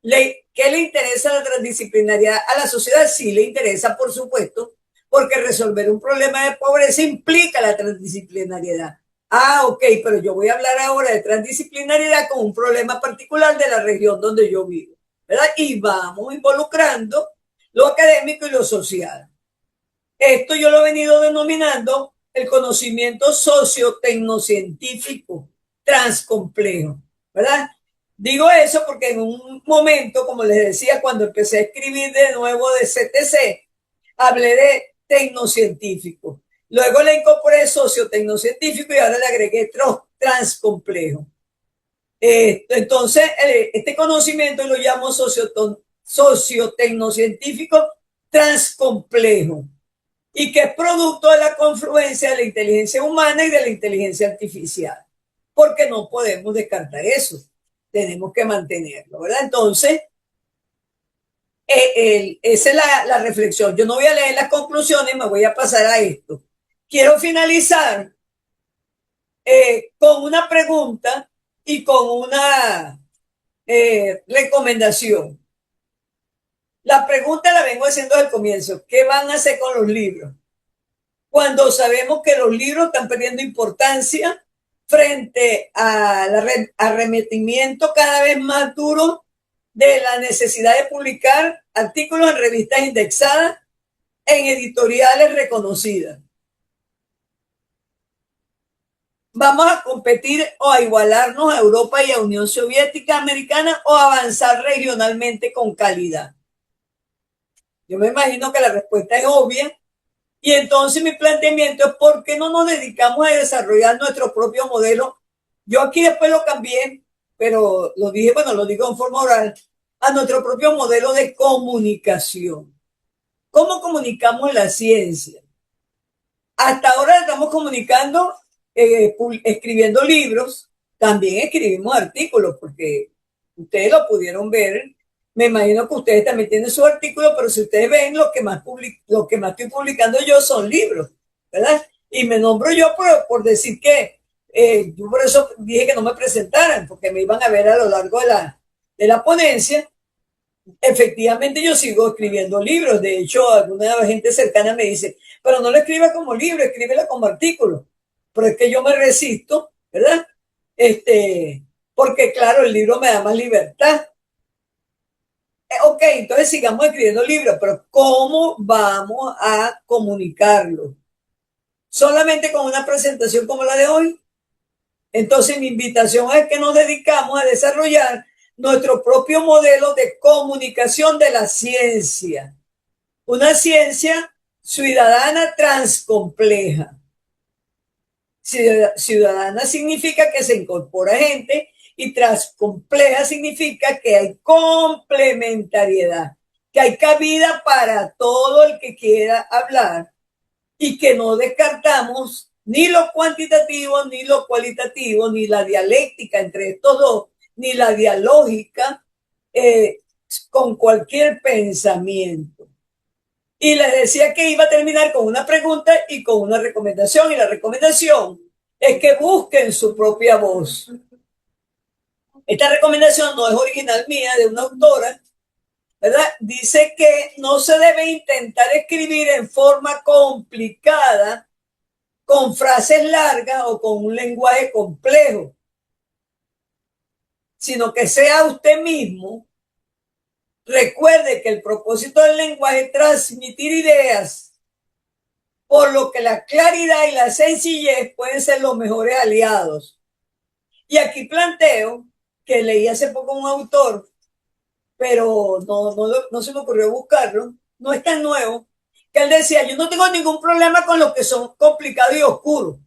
¿Qué le interesa la transdisciplinariedad a la sociedad? Sí le interesa, por supuesto, porque resolver un problema de pobreza implica la transdisciplinariedad. Ah, ok, pero yo voy a hablar ahora de transdisciplinariedad con un problema particular de la región donde yo vivo, ¿verdad? Y vamos involucrando lo académico y lo social. Esto yo lo he venido denominando el conocimiento socio-tecnocientífico transcomplejo, ¿verdad? Digo eso porque en un momento, como les decía, cuando empecé a escribir de nuevo de CTC, hablé de tecnocientífico. Luego le incorporé socio-tecnocientífico y ahora le agregué transcomplejo. Entonces, este conocimiento lo llamo socio-tecnocientífico transcomplejo y que es producto de la confluencia de la inteligencia humana y de la inteligencia artificial, porque no podemos descartar eso, tenemos que mantenerlo, ¿verdad? Entonces, esa es la reflexión. Yo no voy a leer las conclusiones, me voy a pasar a esto. Quiero finalizar con una pregunta y con una recomendación. La pregunta la vengo haciendo al comienzo. ¿Qué van a hacer con los libros? Cuando sabemos que los libros están perdiendo importancia frente al arremetimiento cada vez más duro de la necesidad de publicar artículos en revistas indexadas, en editoriales reconocidas. Vamos a competir o a igualarnos a Europa y a Unión Soviética Americana o avanzar regionalmente con calidad. Yo me imagino que la respuesta es obvia. Y entonces mi planteamiento es ¿por qué no nos dedicamos a desarrollar nuestro propio modelo? Yo aquí después lo cambié, pero lo dije, bueno, lo digo en forma oral, a nuestro propio modelo de comunicación. ¿Cómo comunicamos la ciencia? Hasta ahora estamos comunicando, escribiendo libros, también escribimos artículos, porque ustedes lo pudieron ver. Me imagino que ustedes también tienen su artículo, pero si ustedes ven, lo que más estoy publicando yo son libros, ¿verdad? Y me nombro yo por decir que yo por eso dije que no me presentaran, porque me iban a ver a lo largo de la ponencia. Efectivamente, yo sigo escribiendo libros. De hecho, alguna gente cercana me dice, pero no lo escribas como libro, escríbela como artículo. Pero es que yo me resisto, ¿verdad? porque claro, el libro me da más libertad. Ok, entonces sigamos escribiendo libros, pero ¿cómo vamos a comunicarlo? Solamente con una presentación como la de hoy. Entonces mi invitación es que nos dedicamos a desarrollar nuestro propio modelo de comunicación de la ciencia. Una ciencia ciudadana transcompleja. Ciudadana significa que se incorpora gente y transcompleja significa que hay complementariedad, que hay cabida para todo el que quiera hablar y que no descartamos ni lo cuantitativo, ni lo cualitativo, ni la dialéctica entre estos dos, ni la dialógica con cualquier pensamiento. Y les decía que iba a terminar con una pregunta y con una recomendación. Y la recomendación es que busquen su propia voz. Esta recomendación no es original mía, de una autora, ¿verdad? Dice que no se debe intentar escribir en forma complicada, con frases largas o con un lenguaje complejo, sino que sea usted mismo. Recuerde que el propósito del lenguaje es transmitir ideas, por lo que la claridad y la sencillez pueden ser los mejores aliados. Y aquí planteo que leí hace poco un autor, pero no se me ocurrió buscarlo, no es tan nuevo, que él decía, yo no tengo ningún problema con los que son complicados y oscuros,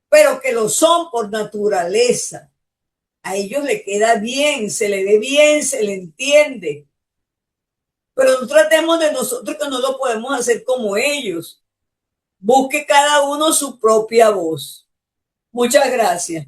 pero que lo son por naturaleza. A ellos le queda bien, se le ve bien, se le entiende. Pero no tratemos de nosotros que no lo podemos hacer como ellos. Busque cada uno su propia voz. Muchas gracias.